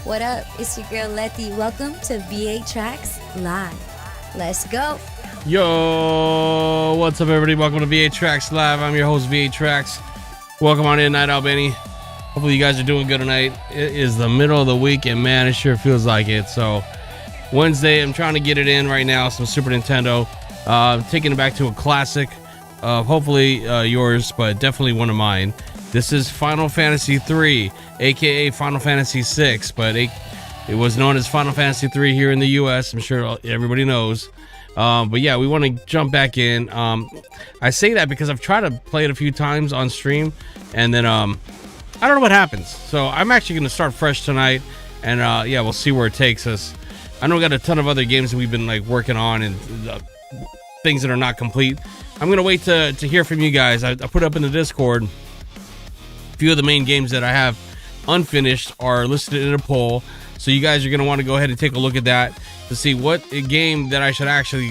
What up? It's your girl Letty. Welcome to VA Tracks Live. Let's go. Yo, what's up, everybody? Welcome to VA Tracks Live. I'm your host, VA Tracks. Welcome on in, Night Owl Benny. Hopefully you guys are doing good tonight. It is the middle of the week, and man, it sure feels like it. So Wednesday, I'm trying to get it in right now, some Super Nintendo. Taking it back to a classic, hopefully yours, but definitely one of mine. This is Final Fantasy 3, aka Final Fantasy 6, but it was known as Final Fantasy 3 here in the US. I'm sure everybody knows. But yeah, we want to jump back in. I say that because I've tried to play it a few times on stream, and then I don't know what happens. So I'm actually going to start fresh tonight, and yeah, we'll see where it takes us. I know we got a ton of other games that we've been like working on, and things that are not complete. I'm going to wait to hear from you guys. I put up in the Discord a few of the main games that I have unfinished are listed in a poll. So you guys are going to want to go ahead and take a look at that to see what a game that I should actually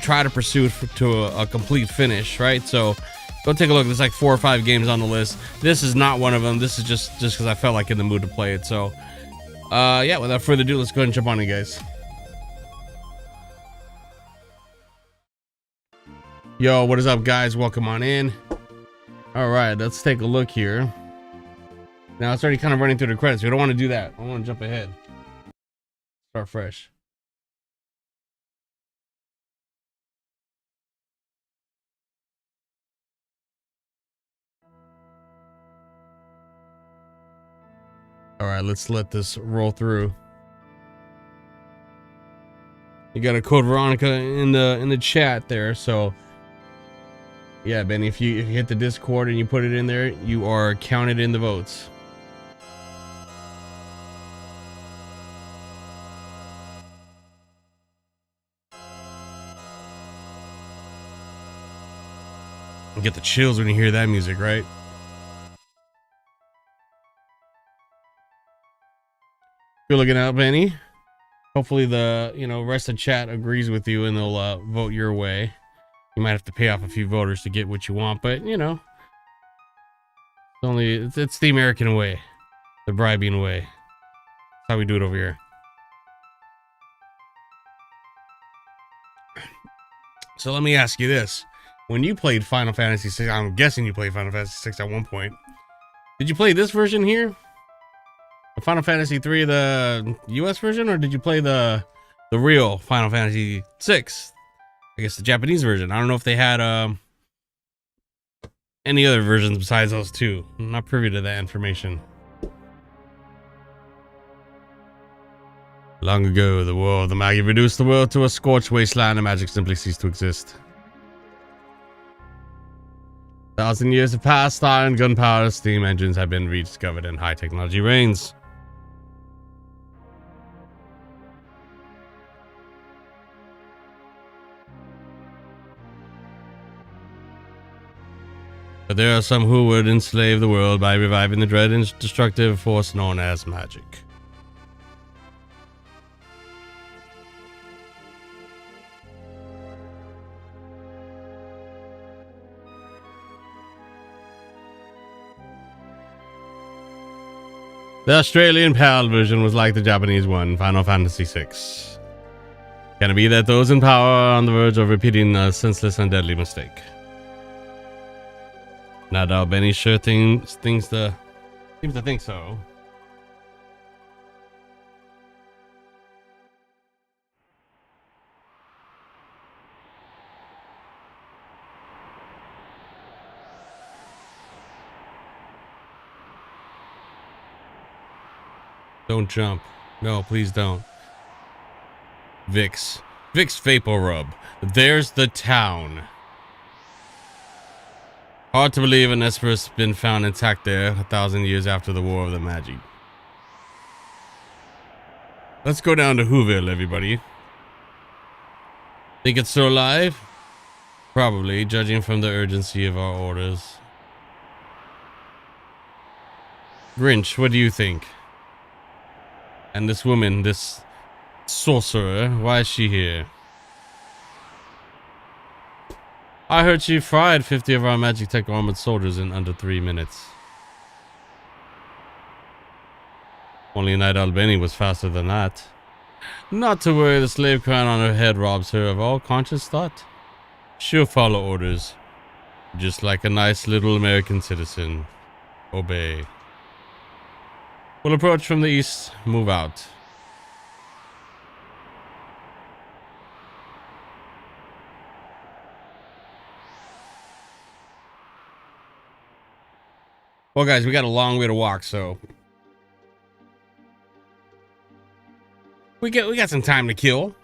try to pursue to a complete finish, right? So go take a look. There's like 4 or 5 games on the list. This is not one of them. This is just because I felt like in the mood to play it. So yeah, without further ado, let's go ahead and jump on it, guys. Yo, what is up, guys? Welcome on in. All right, let's take a look here. Now it's already kind of running through the credits. We don't want to do that. I want to jump ahead. Start fresh. All right, let's let this roll through. You got a code Veronica in the chat there, so yeah, Benny, if you hit the Discord and you put it in there, you are counted in the votes. You get the chills when you hear that music, right? You're looking out, Benny. Hopefully the rest of chat agrees with you and they'll vote your way. You might have to pay off a few voters to get what you want, but it's the American way, the bribing way. That's how we do it over here. So let me ask you this. When you played Final Fantasy 6, I'm guessing you played Final Fantasy 6 at one point. Did you play this version here? The Final Fantasy 3, the US version, or did you play the real Final Fantasy 6? I guess the Japanese version. I don't know if they had any other versions besides those two. I'm not privy to that information. Long ago, the war of the Magi reduced the world to a scorched wasteland, and magic simply ceased to exist. 1,000 years have passed, iron, gunpowder, steam engines have been rediscovered, and high technology reigns. But there are some who would enslave the world by reviving the dread and destructive force known as magic. The Australian PAL version was like the Japanese one, Final Fantasy VI. Can it be that those in power are on the verge of repeating a senseless and deadly mistake? Not doubt Benny sure seems to think so. Don't jump. No, please don't. Vicks Vapor Rub. There's the town. Hard to believe an Esper's been found intact there 1,000 years after the War of the Magi. Let's go down to Whoville, everybody. Think it's still alive? Probably, judging from the urgency of our orders. Grinch, what do you think? And this woman, this sorcerer, why is she here? I heard she fried 50 of our Magic Tech armored soldiers in under 3 minutes. Only Night Owl Benny was faster than that. Not to worry, the slave crown on her head robs her of all conscious thought. She'll follow orders, just like a nice little American citizen. Obey. We'll approach from the east, move out. Well, guys, we got a long way to walk, so we got some time to kill.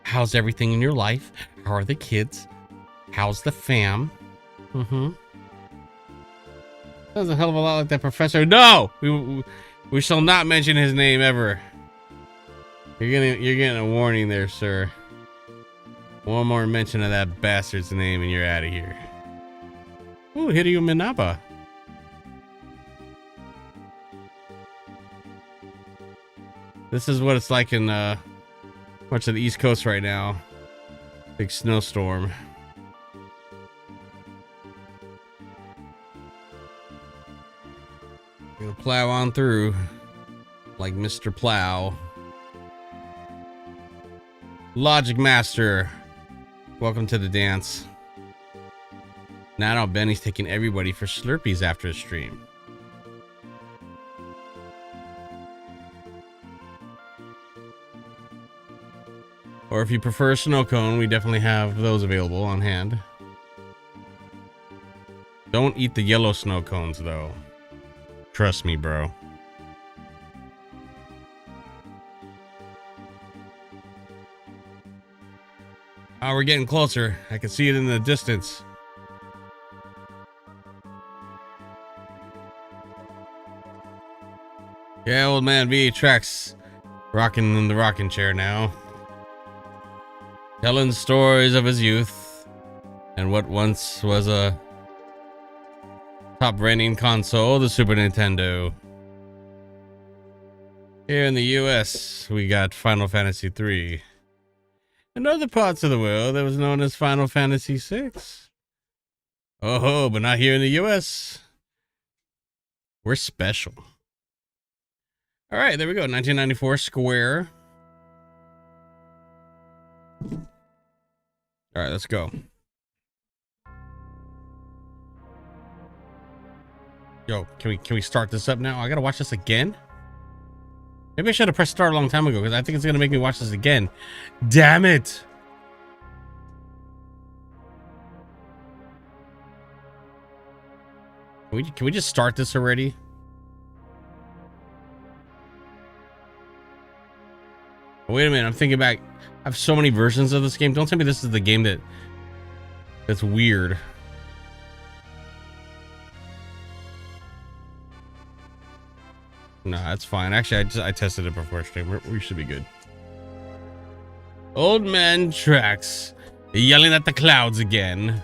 How's everything in your life? How are the kids? How's the fam? Sounds a hell of a lot like that professor. No, we shall not mention his name ever. You're getting a warning there, sir. One more mention of that bastard's name, and you're out of here. Ooh, Hideo Minaba. This is what it's like in much of the East Coast right now. Big snowstorm. Gonna plow on through like Mr. Plow. Logic Master, welcome to the dance. Now Benny's taking everybody for Slurpees after the stream. Or if you prefer a snow cone, we definitely have those available on hand. Don't eat the yellow snow cones though. Trust me, bro. Oh, we're getting closer. I can see it in the distance. Yeah, old man V Trax rocking in the rocking chair now. Telling stories of his youth and what once was a top-ranking console, the Super Nintendo. Here in the US, we got Final Fantasy III. In other parts of the world, that was known as Final Fantasy VI. Oh, but not here in the US. We're special. All right, there we go. 1994 Square. All right, let's go. Yo, can we start this up now? I gotta watch this again. Maybe I should have pressed start a long time ago because I think it's gonna make me watch this again. Damn it! Can we just start this already? Wait a minute, I'm thinking back. I have so many versions of this game. Don't tell me this is the game that's weird. Nah, that's fine. Actually, I tested it before stream. We should be good. Old man Trax yelling at the clouds again.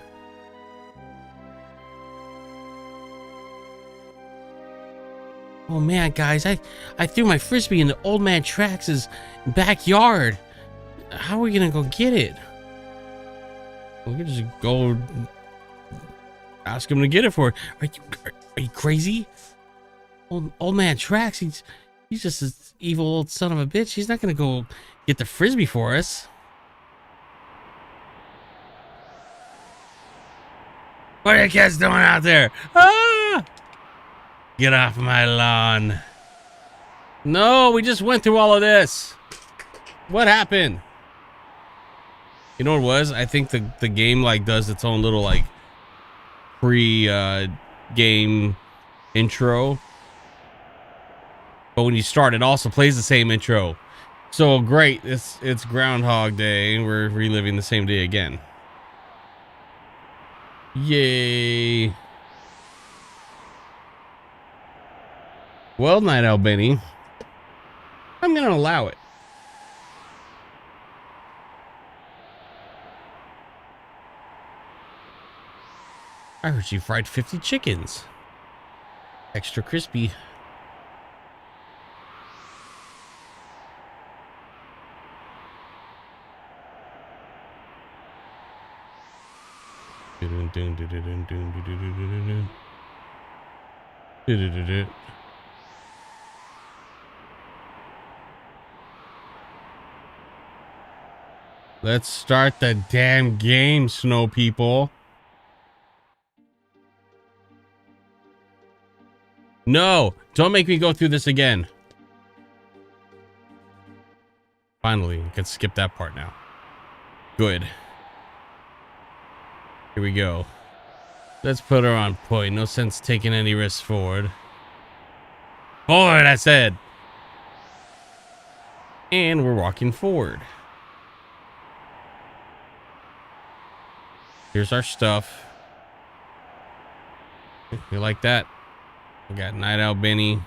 Oh man, guys, I threw my frisbee in the old man Trax's backyard. How are we gonna go get it? We can just go ask him to get it for. Are you crazy? Old man Trax, he's just an evil old son of a bitch. He's not gonna go get the frisbee for us. What are you kids doing out there? Ah! Get off my lawn. No, we just went through all of this. What happened? You know what it was? I think the game like does its own little like game intro. But when you start, it also plays the same intro. So great, it's Groundhog Day, and we're reliving the same day again. Yay. Well, Night Owl Benny, I'm gonna allow it. I heard you fried 50 chickens. Extra crispy. Let's start the damn game, snow people. No, don't make me go through this again. Finally, we can skip that part now. Good. Here we go. Let's put her on point. No sense taking any risks forward. Forward, I said. And we're walking forward. Here's our stuff. You like that? We got Night Owl Benny,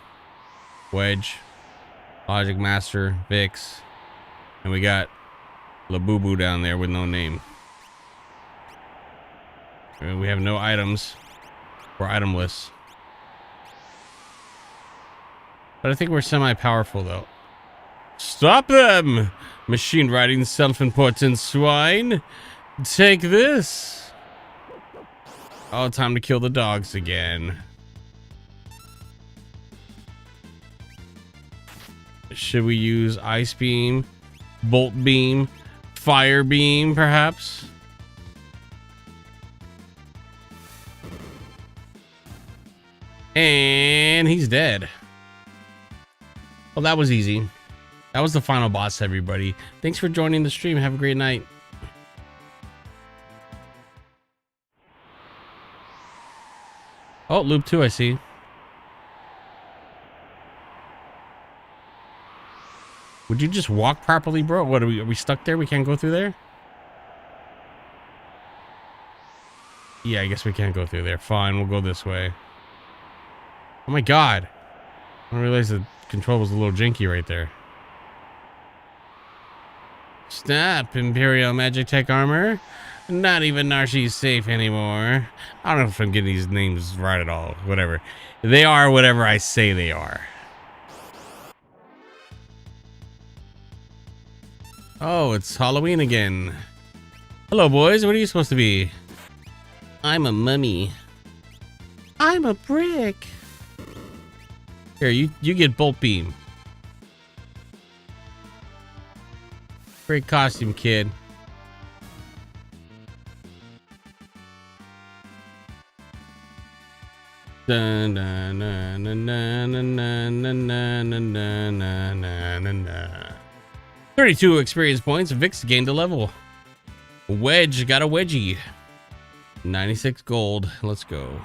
Wedge, Logic Master, Vix, and we got Labubu down there with no name. And we have no items. We're itemless. But I think we're semi-powerful though. Stop them! Machine riding self-important swine! Take this! Oh, time to kill the dogs again. Should we use Ice Beam, Bolt Beam, Fire Beam, perhaps? And he's dead. Well, that was easy. That was the final boss, everybody. Thanks for joining the stream. Have a great night. Oh, loop 2, I see. Would you just walk properly, bro? What are we stuck there? We can't go through there? Yeah, I guess we can't go through there. Fine, we'll go this way. Oh my god. I didn't realize the control was a little janky right there. Stop, Imperial Magitech armor. Not even Narshi's safe anymore. I don't know if I'm getting these names right at all. Whatever. They are whatever I say they are. Oh, it's Halloween again. Hello, boys. What are you supposed to be? I'm a mummy. I'm a brick. Here, you get Bolt Beam. Great costume, kid. Dun, dun, dun, dun, dun, dun, dun, dun, dun, dun, dun, dun, dun. 32 experience points. Vix gained a level. Wedge got a wedgie. 96 gold. Let's go.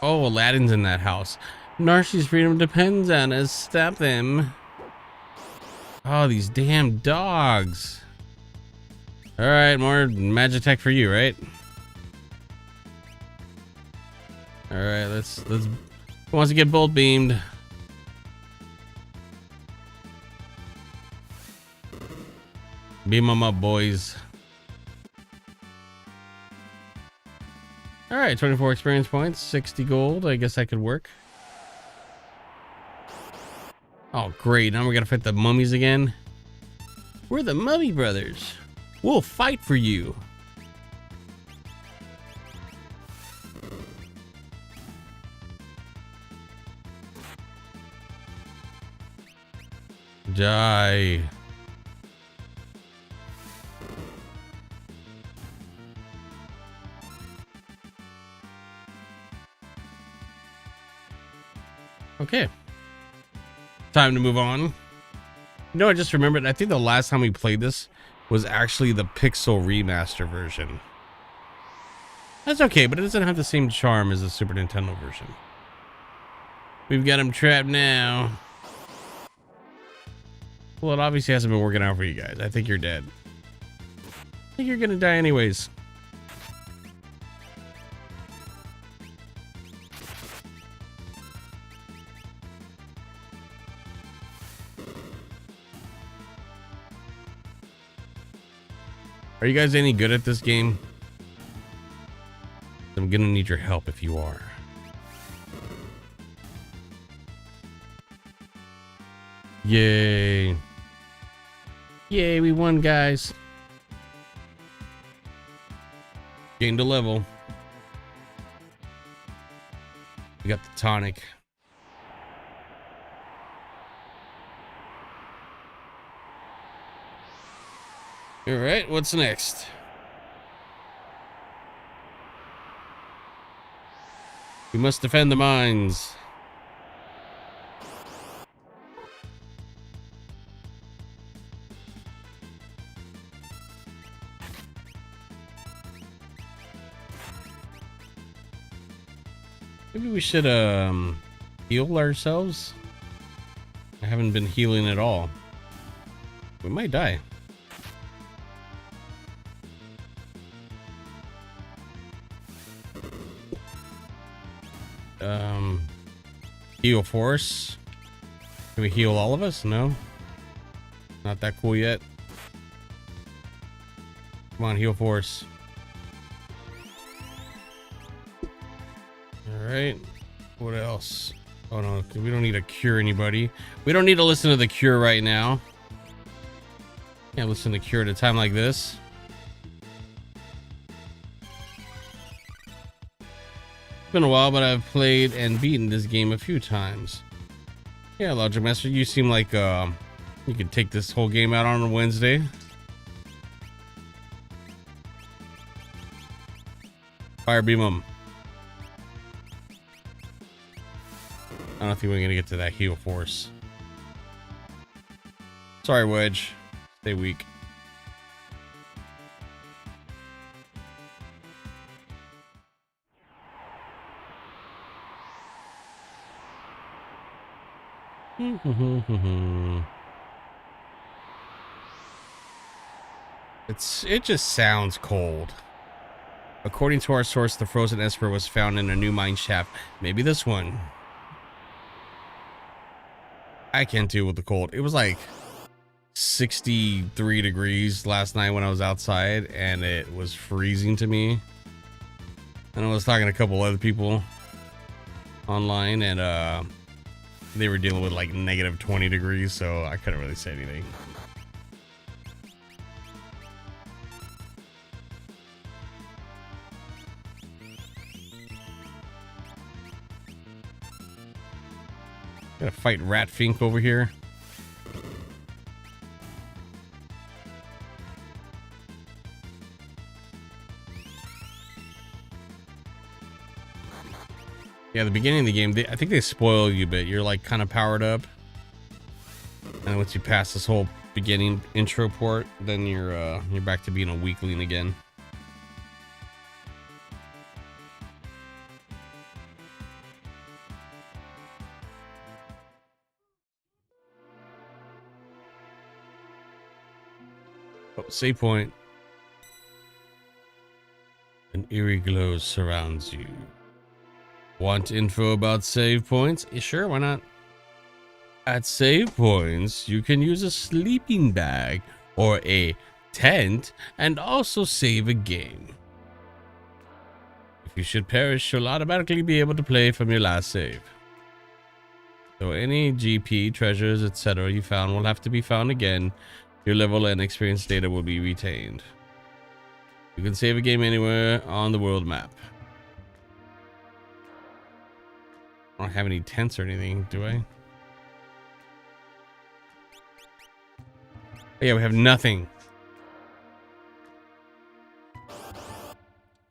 Oh, Aladdin's in that house. Narshi's freedom depends on us. Stop them. Oh, these damn dogs. All right, more Magitech for you, right? All right, let's. Who wants to get bolt beamed? Beam them up, boys. All right, 24 experience points, 60 gold. I guess that could work. Oh, great. Now we gotta fight the mummies again. We're the Mummy Brothers. We'll fight for you. Die. Okay. Time to move on. You know, I just remembered, I think the last time we played this was actually the Pixel Remaster version. That's okay, but it doesn't have the same charm as the Super Nintendo version. We've got him trapped now. Well, it obviously hasn't been working out for you guys. I think you're dead. I think you're gonna die anyways. Are you guys any good at this game? I'm gonna need your help if you are. Yay. Yay, we won, guys. Gained a level. We got the tonic. All right, what's next? We must defend the mines. Maybe we should heal ourselves. I haven't been healing at all. We might die. Heal force. Can we heal all of us? No. Not that cool yet. Come on, heal force. All right. What else? Oh no, we don't need to cure anybody. We don't need to listen to the cure right now. Can't listen to cure at a time like this. It's been a while, but I've played and beaten this game a few times. Yeah, Logic Master, you seem like you could take this whole game out on a Wednesday. Fire beam them. I don't think we're gonna get to that heal force. Sorry, Wedge. Stay weak. It just sounds cold. According to our source, the frozen Esper was found in a new mine shaft. Maybe this one. I can't deal with the cold. It was like 63 degrees last night when I was outside, and it was freezing to me. And I was talking to a couple other people online, and they were dealing with like negative 20 degrees, so I couldn't really say anything. Gotta fight Ratfink over here. Yeah, the beginning of the game, I think they spoil you a bit. You're like kind of powered up, and once you pass this whole beginning intro port, then you're back to being a weakling again. Oh, save point. An eerie glow surrounds you. Want info about save points? Sure, why not? At save points, you can use a sleeping bag or a tent and also save a game. If you should perish, you'll automatically be able to play from your last save. So any GP, treasures, etc. you found will have to be found again. Your level and experience data will be retained. You can save a game anywhere on the world map. I don't have any tents or anything, do I? Oh, yeah, we have nothing.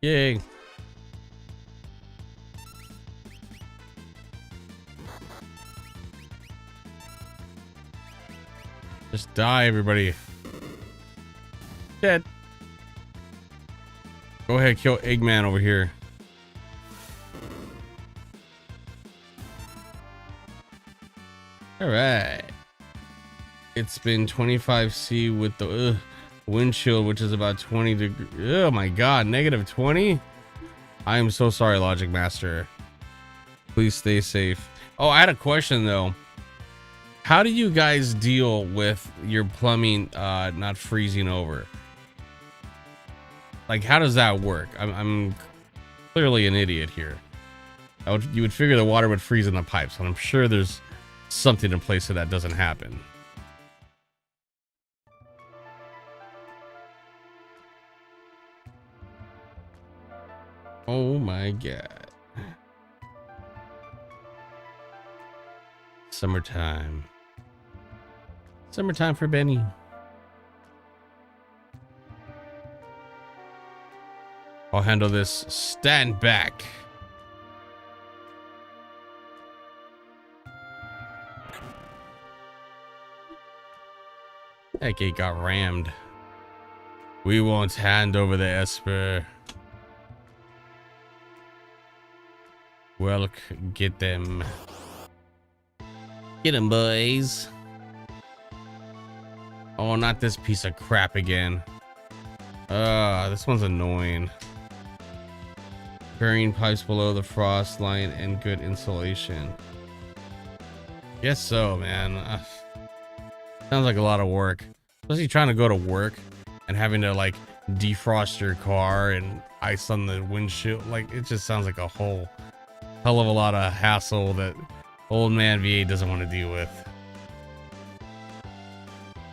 Yay. Just die, everybody. Dead. Go ahead, kill Eggman over here. All right. It's been 25C with the wind chill, which is about 20 degrees. Oh my god, negative 20? I am so sorry, Logic Master. Please stay safe. Oh, I had a question though. How do you guys deal with your plumbing not freezing over? Like, how does that work? I'm clearly an idiot here. You would figure the water would freeze in the pipes, and I'm sure there's something in place so that doesn't happen. Oh my god. Summertime. Summertime for Benny. I'll handle this. Stand back. That gate got rammed. We won't hand over the Esper. Well, get them. Get them, boys. Oh, not this piece of crap again. This one's annoying. Carrying pipes below the frost line and good insulation. Guess so, man. Sounds like a lot of work. Especially trying to go to work and having to like defrost your car and ice on the windshield. Like, it just sounds like a whole hell of a lot of hassle that old man VA doesn't want to deal with.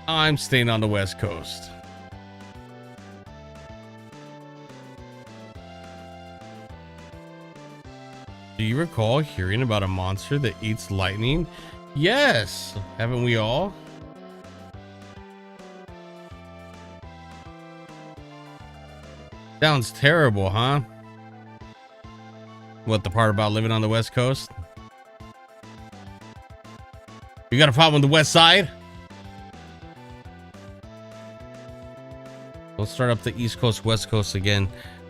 I'm staying on the West Coast. Do you recall hearing about a monster that eats lightning? Yes, haven't we all? Sounds terrible, huh? What, the part about living on the West Coast? You got a problem with the West Side? Let's start up the East Coast, West Coast again.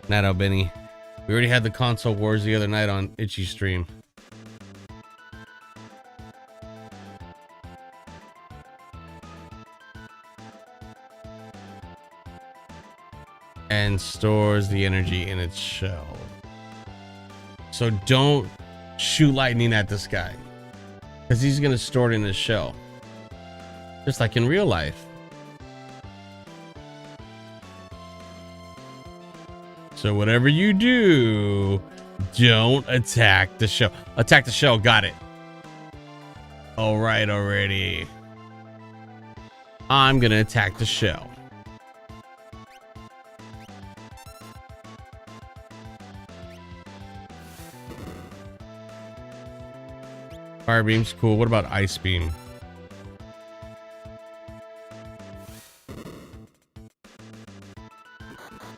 Night Owl Benny. We already had the console wars the other night on Itchy Stream. And stores the energy in its shell. So don't shoot lightning at this guy, because he's gonna store it in his shell, just like in real life. So whatever you do, don't attack the shell. Attack the shell, got it. All right already. I'm gonna attack the shell. Fire beam's cool. What about ice beam?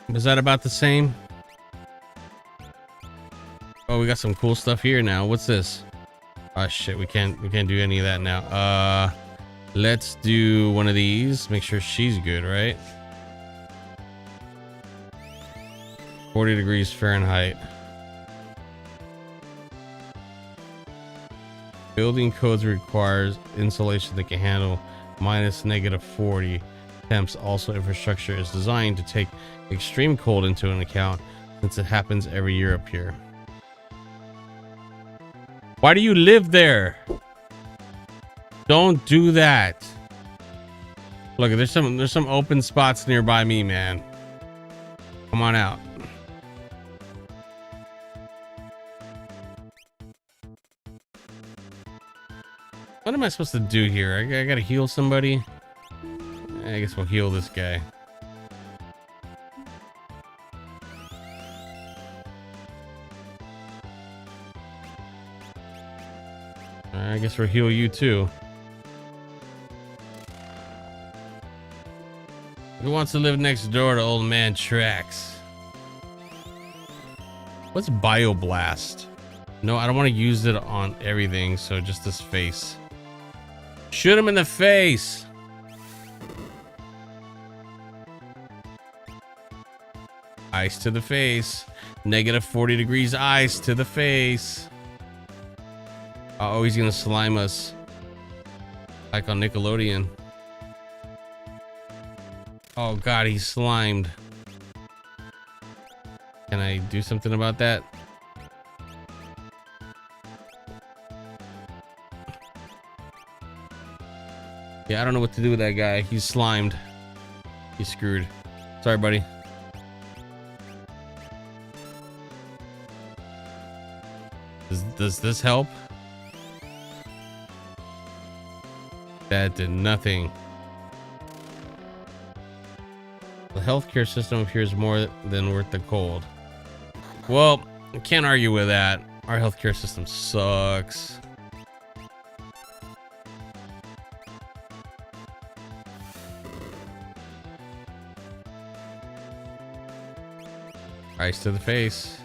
Was that about the same? Oh, we got some cool stuff here now. What's this? Oh shit, we can't do any of that now. Let's do one of these. Make sure she's good, right? 40 degrees Fahrenheit. Building codes requires insulation that can handle minus negative 40 temps. Also, infrastructure is designed to take extreme cold into an account, since it happens every year up here. Why do you live there? Don't do that. Look, there's some open spots nearby me, man. Come on out. What am I supposed to do here? I gotta heal somebody. I guess we'll heal this guy. I guess we'll heal you too. Who wants to live next door to old man Trax? What's Bioblast? No, I don't want to use it on everything, so just this face. Shoot him in the face. Ice to the face. Negative 40 degrees ice to the face. Oh, he's gonna slime us like on Nickelodeon. Oh god, he's slimed. Can I do something about that? Yeah, I don't know what to do with that guy. He's slimed. He's screwed. Sorry, buddy. Does this help? That did nothing. The healthcare system appears more than worth the cold. Well, I can't argue with that. Our healthcare system sucks. Ice to the face.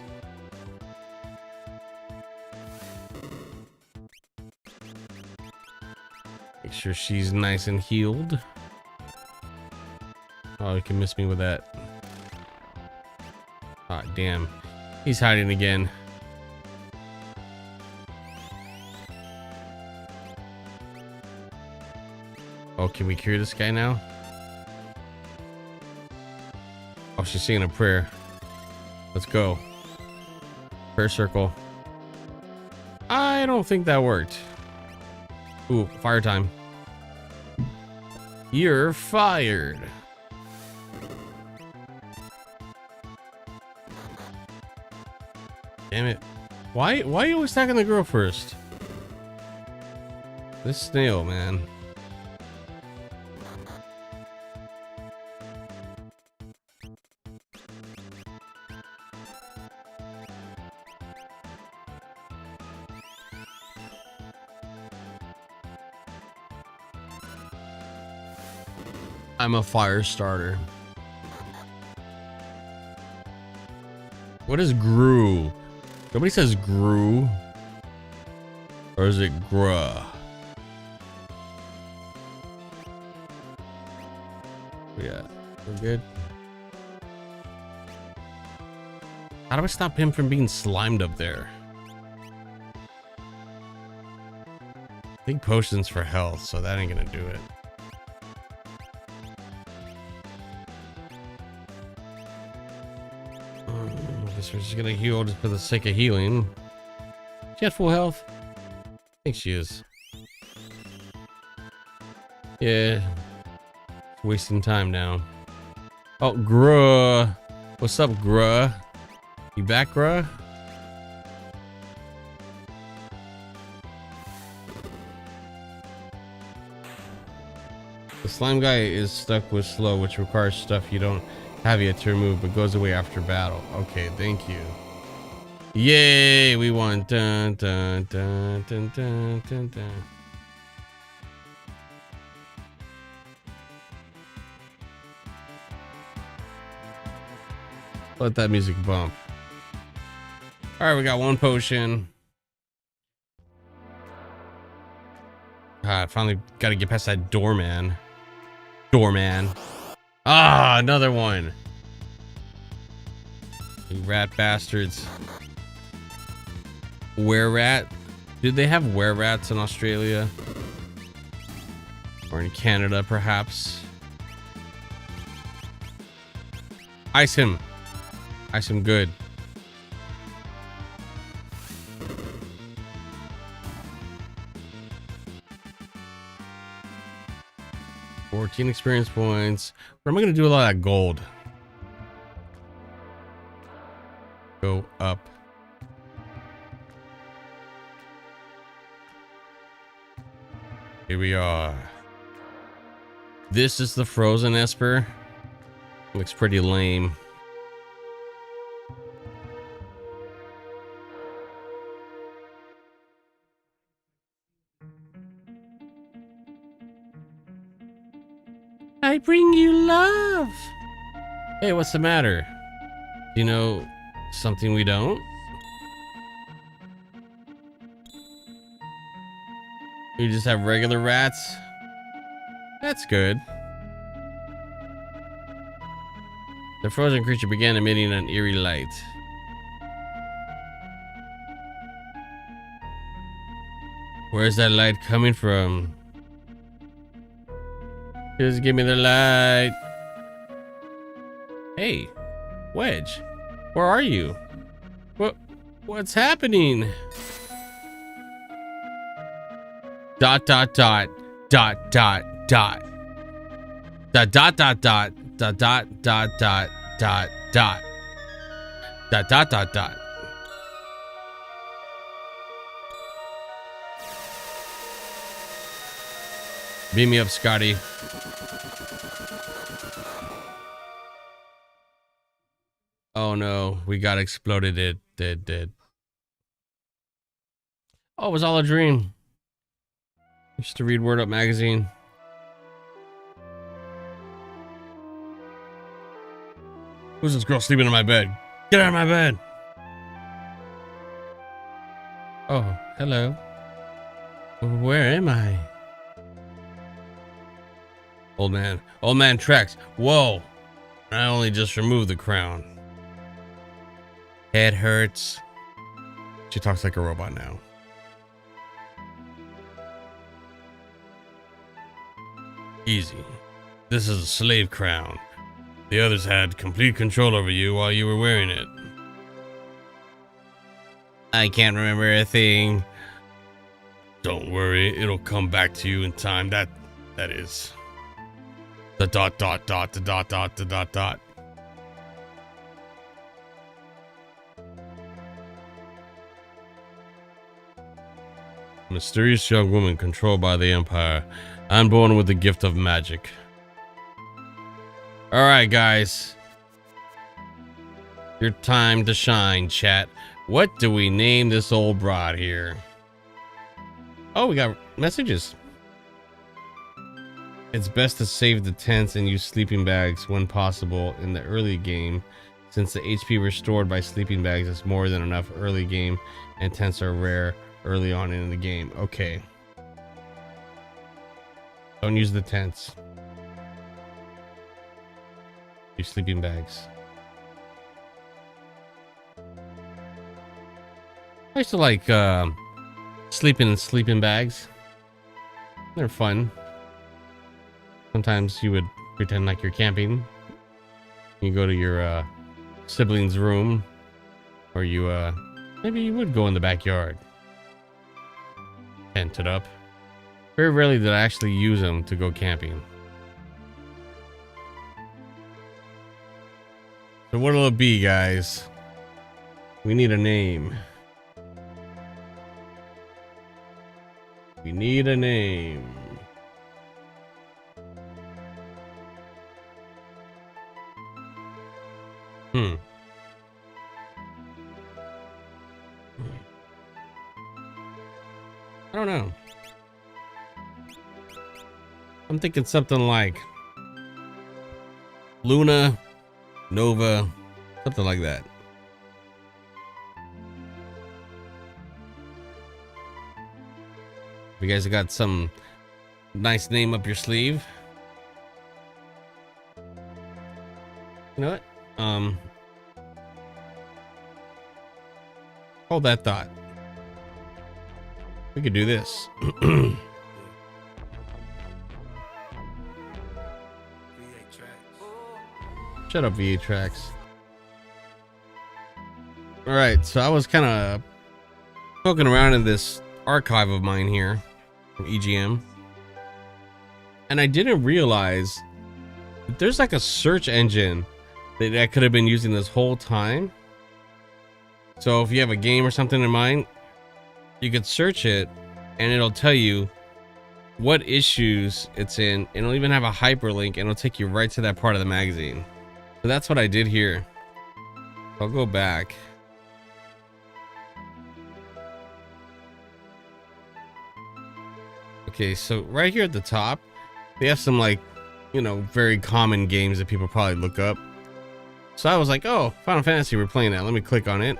Make sure she's nice and healed. Oh, you can miss me with that. Ah, oh, damn. He's hiding again. Oh, can we cure this guy now? Oh, she's saying a prayer. Let's go. Prayer circle. I don't think that worked. Ooh, fire time. You're fired. Damn it. Why are you always attacking the girl first? This snail, man. I'm a fire starter. What is Gru? Nobody says Gru. Or is it Gruh? Yeah, we're good. How do I stop him from being slimed up there? Big potions for health, so that ain't gonna do it. I guess we're just gonna heal just for the sake of healing. She had full health? I think she is. Yeah. Wasting time now. Oh, Gruh. What's up, Gruh? You back, Gruh? The slime guy is stuck with slow, which requires stuff you don't have yet to remove, but goes away after battle. Okay, thank you. Yay, we won. Dun, dun, dun, dun, dun, dun, dun. Let that music bump. All right, we got one potion. Finally got to get past that doorman. Ah, another one. You rat bastards. Were-rat? Did they have were-rats in Australia? Or in Canada, perhaps? Ice him. Ice him good. $14 experience points. Where am I going to do a lot of that gold? Go up. Here we are. This is the frozen Esper. Looks pretty lame. I bring you love. Hey, what's the matter? Do you know something we don't? You just have regular rats? That's good. The frozen creature began emitting an eerie light. Where's that light coming from? Just give me the light. Hey, Wedge, where are you? What's happening? Dot dot dot dot dot dot dot dot dot dot dot dot dot dot dot dot dot dot dot dot. Beam me up, Scotty. Oh no, we got exploded. It did. Oh, it was all a dream. Used to read Word Up magazine. Who's this girl sleeping in my bed? Get out of my bed. Oh, hello. Where am I? Old man Trex. Whoa. I only just removed the crown. Head hurts. She talks like a robot now. Easy. This is a slave crown. The others had complete control over you while you were wearing it. I can't remember a thing. Don't worry, it'll come back to you in time. That is. The dot dot dot the dot dot the dot dot. Mysterious young woman controlled by the Empire. I'm born with the gift of magic. Alright, guys. Your time to shine, chat. What do we name this old broad here? Oh, we got messages. It's best to save the tents and use sleeping bags when possible in the early game, since the HP restored by sleeping bags is more than enough early game and tents are rare early on in the game. Okay. Don't use the tents. Use sleeping bags. I used to like sleeping in sleeping bags. They're fun. Sometimes you would pretend like you're camping. You go to your sibling's room, or you maybe you would go in the backyard. Tent it up. Very rarely did I actually use them to go camping. So what'll it be, guys? We need a name. We need a name. I don't know. I'm thinking something like Luna, Nova, something like that. You guys have got some nice name up your sleeve. You know what? Hold that thought. We could do this. Shut up, VA Tracks. All right, so I was kind of poking around in this archive of mine here from EGM, and I didn't realize that there's like a search engine that I could have been using this whole time. So if you have a game or something in mind, you could search it and it'll tell you what issues it's in. It'll even have a hyperlink and it'll take you right to that part of the magazine. So that's what I did here. I'll go back. Okay, so right here at the top, they have some, like, you know, very common games that people probably look up. So I was like, oh, Final Fantasy, we're playing that. Let me click on it.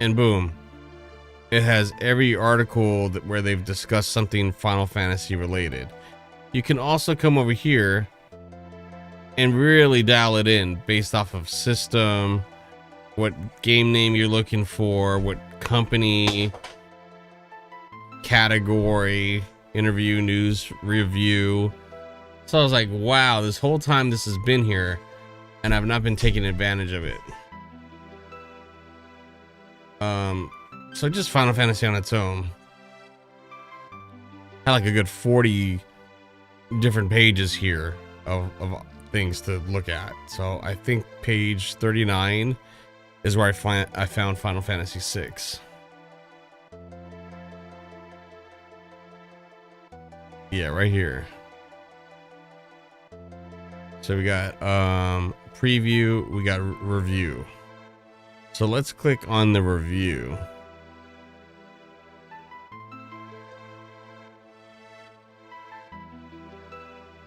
And boom, it has every article where they've discussed something Final Fantasy related. You can also come over here and really dial it in based off of system, what game name you're looking for, what company, category, interview, news, review. So I was like, wow, this whole time this has been here and I've not been taking advantage of it. So just Final Fantasy on its own had like a good 40 different pages here of things to look at. So I think page 39 is where I found Final Fantasy VI. Yeah, right here. So we got preview, we got review. So let's click on the review.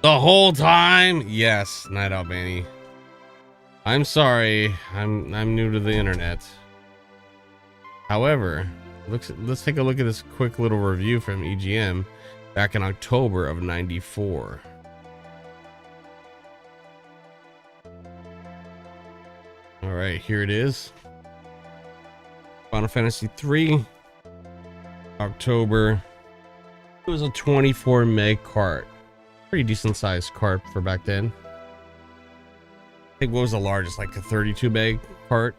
The whole time? Yes, Night Owl Benny. I'm sorry, I'm new to the internet. However, let's take a look at this quick little review from EGM back in October of '94. All right, here it is. Final Fantasy 3, October. It was a 24 meg cart. Pretty decent sized cart for back then. I think what was the largest, like a 32 meg cart.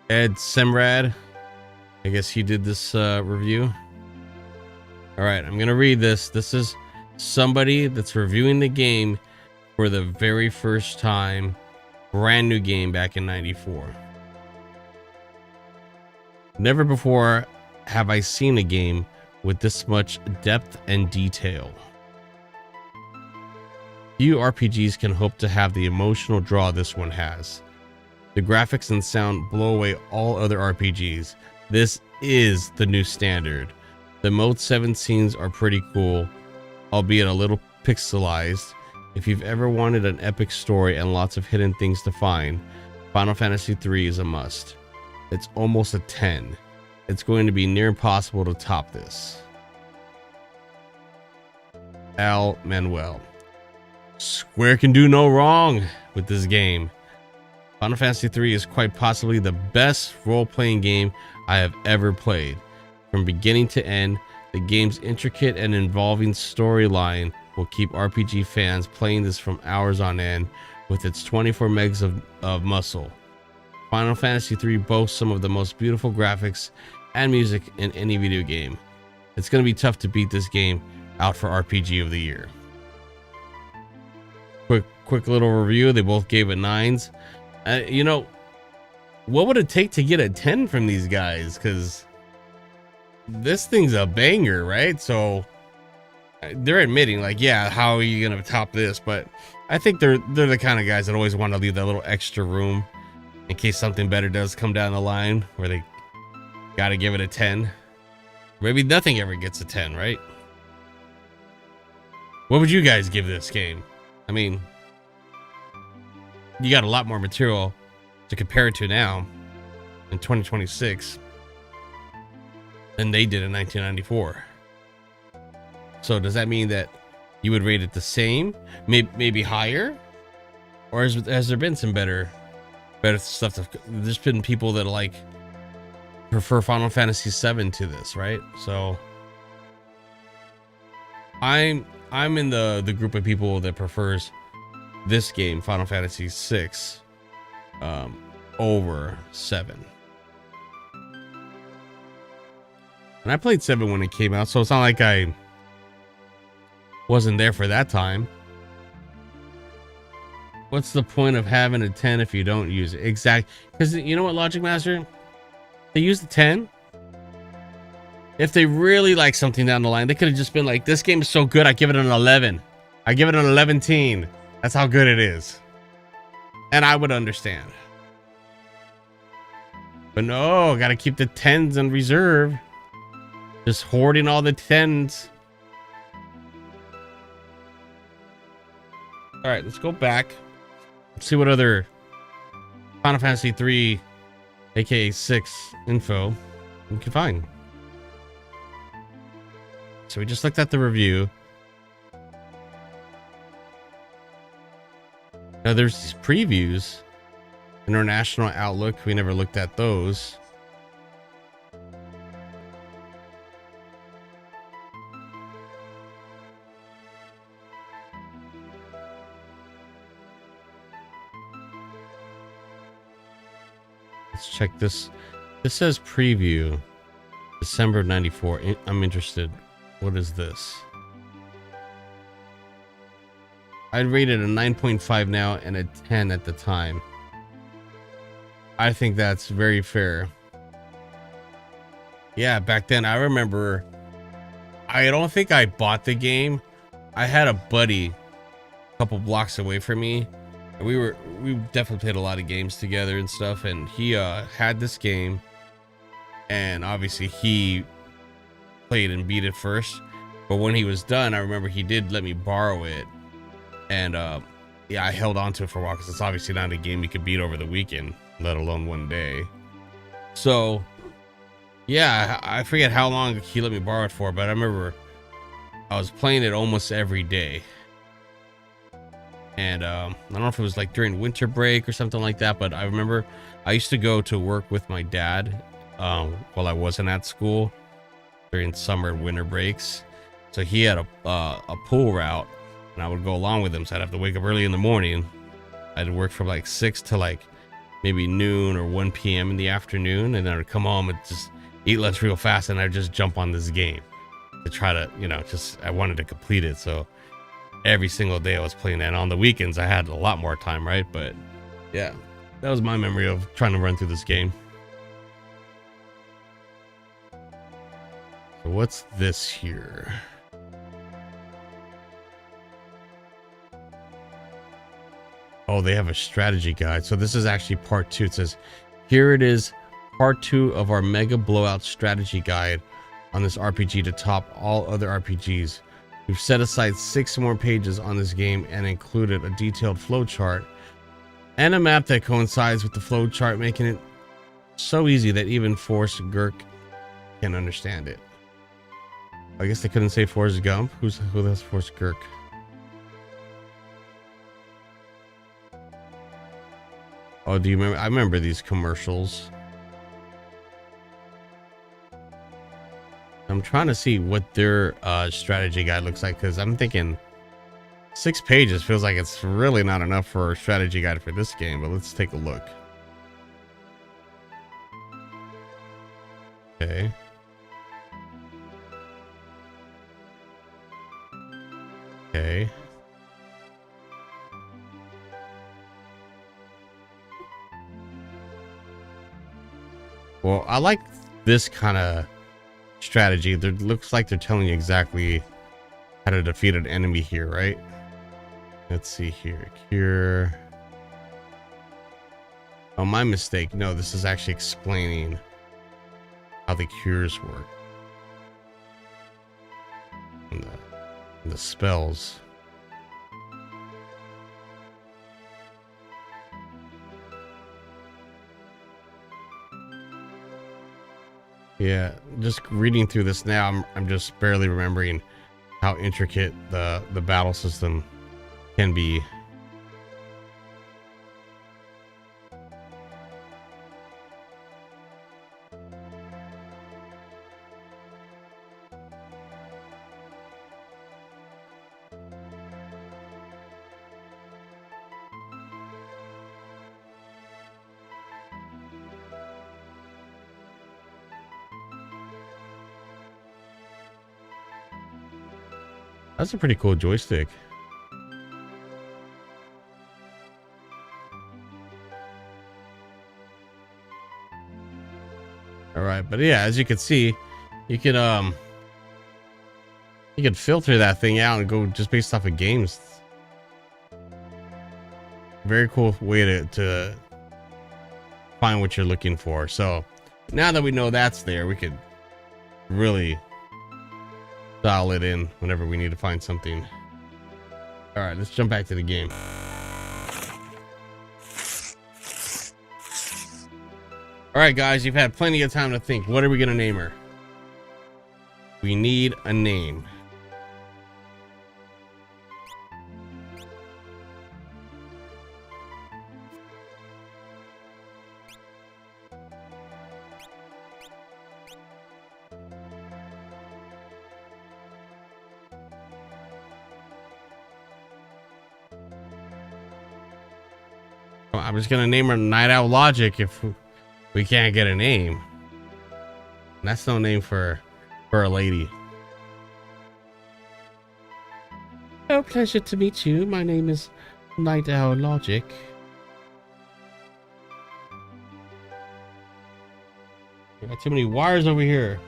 Ed Semrad, I guess he did this review. All right, I'm gonna read this. This is somebody that's reviewing the game for the very first time, brand new game back in '94. Never before have I seen a game with this much depth and detail. Few RPGs can hope to have the emotional draw this one has. The graphics and sound blow away all other RPGs. This is the new standard. The Mode 7 scenes are pretty cool, albeit a little pixelized. If you've ever wanted an epic story and lots of hidden things to find, Final Fantasy 3 is a must. It's almost a 10. It's going to be near impossible to top this. Al Manuel. Square can do no wrong with this game. Final Fantasy 3 is quite possibly the best role-playing game I have ever played. From beginning to end, the game's intricate and involving storyline will keep RPG fans playing this from hours on end with its 24 megs of muscle. Final Fantasy 3 boasts some of the most beautiful graphics and music in any video game. It's going to be tough to beat this game out for RPG of the year. Quick little review. They both gave it 9s. You know, what would it take to get a 10 from these guys? Because this thing's a banger, right? So they're admitting, like, yeah, how are you going to top this? But I think they're the kind of guys that always want to leave that little extra room in case something better does come down the line where they got to give it a 10. Maybe nothing ever gets a 10, right? What would you guys give this game? I mean, you got a lot more material to compare it to now in 2026 than they did in 1994. So does that mean that you would rate it the same, maybe higher, or has there been some better stuff? There's been people that like prefer Final Fantasy 7 to this, right? So I'm in the group of people that prefers this game, Final Fantasy 6, over 7. And I played 7 when it came out, so it's not like I wasn't there for that time. What's the point of having a 10 if you don't use it? Exactly. Because you know what, Logic Master? They use the 10. If they really like something down the line, they could have just been like, this game is so good, I give it an 11. I give it an 11-teen. That's how good it is. And I would understand. But no, gotta keep the 10s in reserve. Just hoarding all the 10s. All right, let's go back. Let's see what other Final Fantasy 3, aka 6 info we can find. So we just looked at the review. Now there's these previews. International Outlook, we never looked at those. Let's check this. This says preview, December of '94. I'm interested. What is this? I'd rate it a 9.5 now and a 10 at the time. I think that's very fair. Yeah, back then I remember, I don't think I bought the game. I had a buddy a couple blocks away from me. We definitely played a lot of games together and stuff, and he had this game, and obviously he played and beat it first, But when he was done, I remember he did let me borrow it, and yeah, I held on to it for a while because it's obviously not a game you could beat over the weekend, let alone one day. So yeah, I forget how long he let me borrow it for, but I remember I was playing it almost every day. And I don't know if it was like during winter break or something like that, but I remember I used to go to work with my dad while I wasn't at school during summer and winter breaks. So he had a pool route, and I would go along with him. So I'd have to wake up early in the morning. I'd work from like 6 to like maybe noon or 1 p.m. in the afternoon, and then I'd come home and just eat lunch real fast, and I'd just jump on this game to try to, I wanted to complete it. So every single day I was playing that. And on the weekends I had a lot more time, right? But yeah, that was my memory of trying to run through this game. So what's this here? Oh, they have a strategy guide. So this is actually part 2. It says, here it is, part 2 of our mega blowout strategy guide on this RPG to top all other RPGs. We've set aside 6 more pages on this game and included a detailed flowchart and a map that coincides with the flowchart, making it so easy that even Forrest Gurk can understand it. I guess they couldn't say Forrest Gump. Who that's Forrest Gurk? Oh, do you remember? I remember these commercials. I'm trying to see what their strategy guide looks like, because I'm thinking 6 pages feels like it's really not enough for a strategy guide for this game, but let's take a look. Okay. Okay. Well, I like this kind of strategy. There looks like they're telling you exactly how to defeat an enemy here, right? Let's see here. Cure. Oh, my mistake. No, this is actually explaining how the cures work. And the spells. Yeah, just reading through this now, I'm just barely remembering how intricate the battle system can be. That's a pretty cool joystick. All right, but yeah, as you can see, you can filter that thing out and go just based off of games. Very cool way to find what you're looking for. So now that we know that's there, we could really dial it in whenever we need to find something. All right, let's jump back to the game. All right, guys, you've had plenty of time to think. What are we gonna name her? We need a name. I'm just gonna name her Night Owl Logic if we can't get a name. That's no name for a lady. Oh, pleasure to meet you. My name is Night Owl Logic. I got too many wires over here.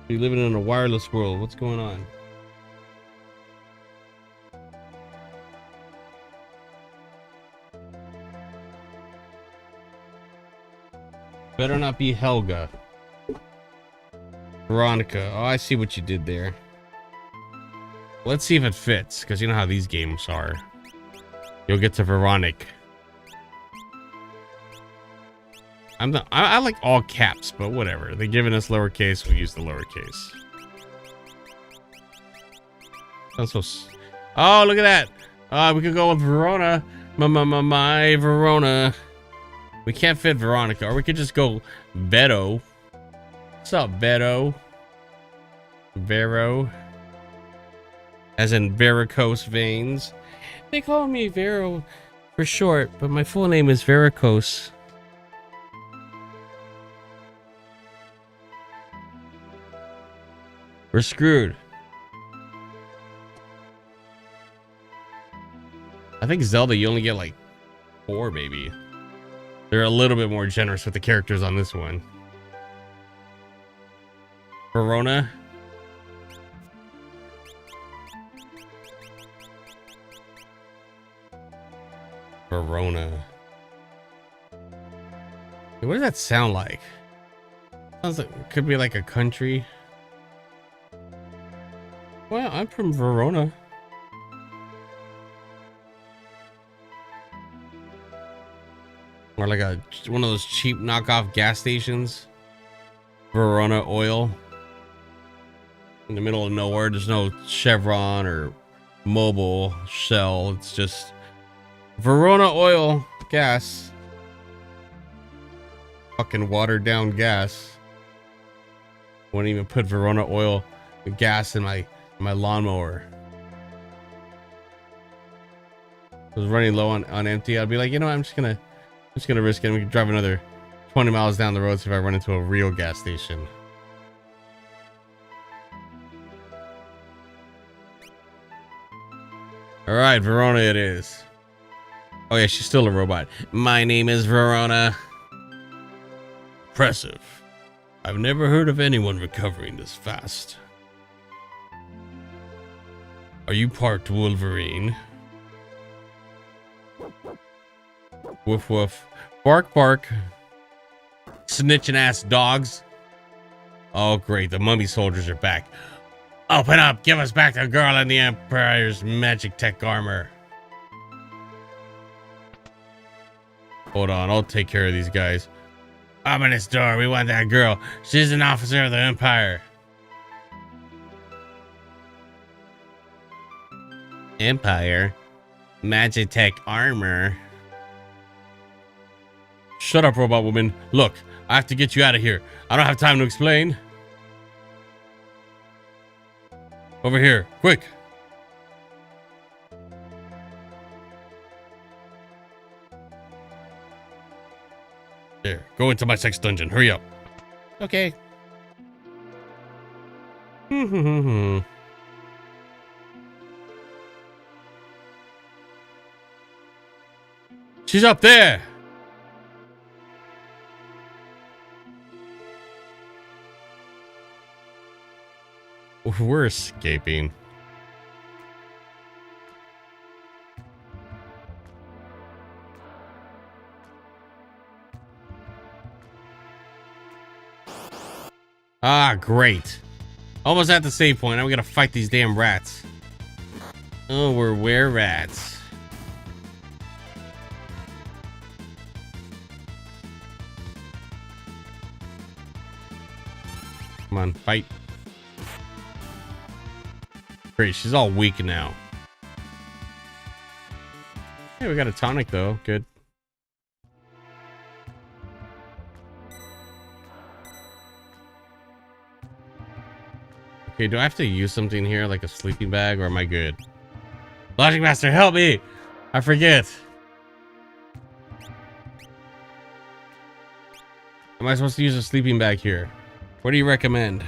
We're living in a wireless world. What's going on? Better not be Helga. Veronica. Oh, I see what you did there. Let's see if it fits, because you know how these games are. You'll get to Veronic. I like all caps, but whatever. They're giving us lowercase, we use the lowercase. That's so. Oh, look at that. We could go with Verona. My Verona. We can't fit Veronica, or we could just go Beto. What's up, Beto? Vero. As in varicose veins. They call me Vero for short, but my full name is Varicose. We're screwed. I think Zelda, you only get like 4, maybe. They're a little bit more generous with the characters on this one. Verona. Verona. Hey, what does that sound like? Sounds like it could be like a country. Well, I'm from Verona. Or like one of those cheap knockoff gas stations. Verona Oil. In the middle of nowhere. There's no Chevron or Mobil, Shell. It's just Verona Oil gas. Fucking watered down gas. Wouldn't even put Verona Oil gas in my lawnmower. If I was running low on empty, I'd be like, you know, I'm just gonna risk it. We can drive another 20 miles down the road, see if I run into a real gas station. All right, Verona it is. Oh yeah, she's still a robot. My name is Verona. Impressive. I've never heard of anyone recovering this fast. Are you part Wolverine? Woof woof. Bark bark. Snitching ass dogs. Oh great, the mummy soldiers are back. Open up, give us back the girl in the Empire's magic tech armor. Hold on, I'll take care of these guys. Open this door, we want that girl. She's an officer of the Empire. Empire? Magitech armor? Shut up, robot woman. Look, I have to get you out of here. I don't have time to explain. Over here, quick. There, go into my sex dungeon. Hurry up. Okay. She's up there. We're escaping. Ah, great. Almost at the save point. Now we gotta fight these damn rats. Oh, we're were rats. Come on, fight. Great, she's all weak now. Hey, we got a tonic though. Good. Okay, do I have to use something here like a sleeping bag or am I good? Logic Master, help me! I forget. Am I supposed to use a sleeping bag here? What do you recommend?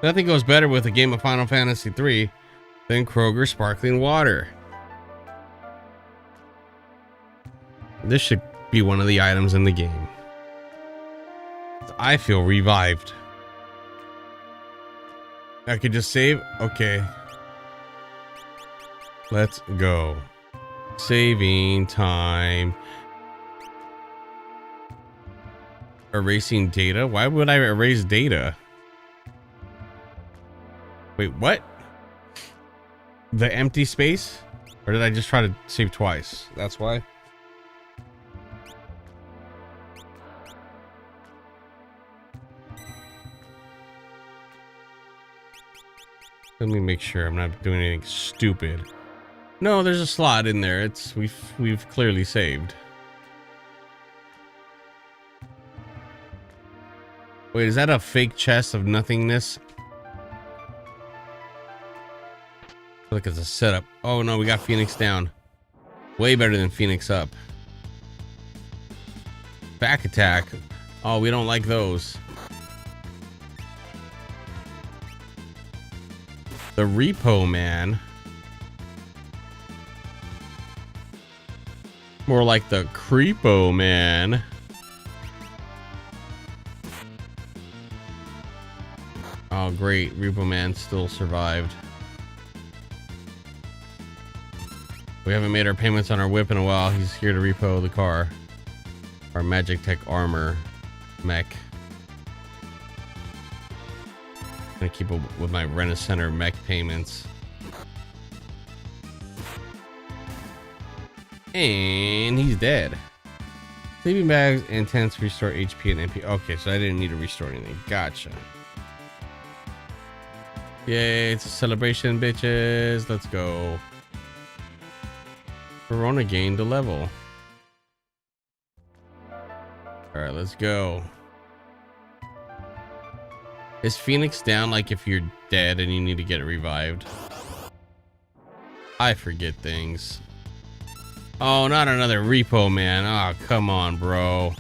Nothing goes better with a game of Final Fantasy III than Kroger sparkling water. This should be one of the items in the game. I feel revived. I could just save. Okay. Let's go. Saving time. Erasing data? Why would I erase data? Wait, what? The empty space? Or did I just try to save twice? That's why. Let me make sure I'm not doing anything stupid. No, there's a slot in there. It's we've clearly saved. Wait, is that a fake chest of nothingness? I feel like it's a setup. Oh no, we got Phoenix down. Way better than Phoenix up. Back attack. Oh, we don't like those. The Repo Man. More like the Creepo Man. Oh, great. Repo Man still survived. We haven't made our payments on our whip in a while. He's here to repo the car. Our Magic Tech armor mech. Gonna keep up with my Rent-A-Center mech payments. And he's dead. Sleeping bags and tents restore HP and MP. Okay, so I didn't need to restore anything. Gotcha. Yay, it's a celebration, bitches. Let's go. Verona gained a level. Alright, let's go. Is Phoenix down like if you're dead and you need to get revived? I forget things. Oh, not another Repo Man. Oh, come on, bro.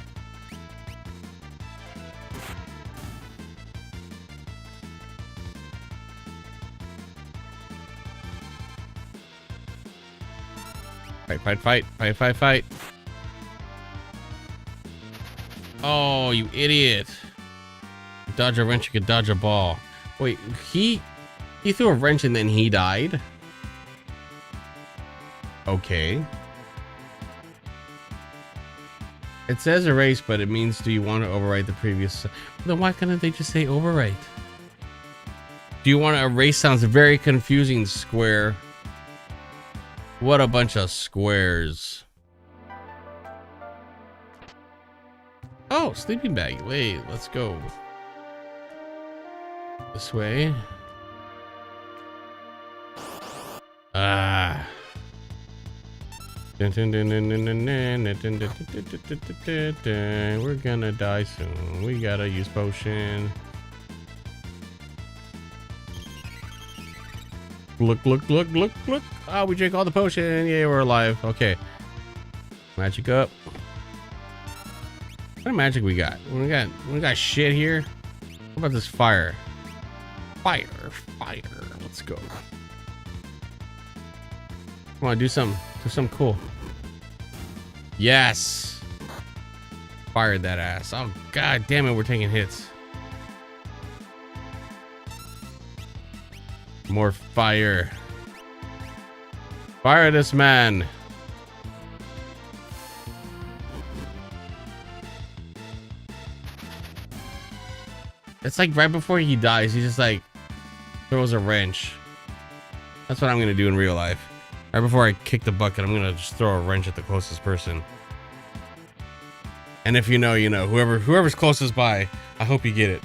Fight. Oh, you idiot. Dodge a wrench, you could dodge a ball. Wait, he threw a wrench and then he died? Okay. It says erase, but it means do you want to overwrite the previous? Then why couldn't they just say overwrite? Do you want to erase? Sounds very confusing, Square. What a bunch of squares. Oh, sleeping bag. Wait, let's go. This way. Ah. We're gonna die soon. We gotta use potion. Look. Oh, we drank all the potion. Yay, we're alive. Okay. Magic up. What kind of magic we got? We got shit here. What about this fire? Fire. Let's go. Come on, do something cool. Yes. Fired that ass. Oh, god damn it, we're taking hits. More fire. Fire this man. It's like right before he dies, he just like throws a wrench. That's what I'm gonna do in real life. Right before I kick the bucket, I'm gonna just throw a wrench at the closest person. And if you know, you know. Whoever's closest by, I hope you get it.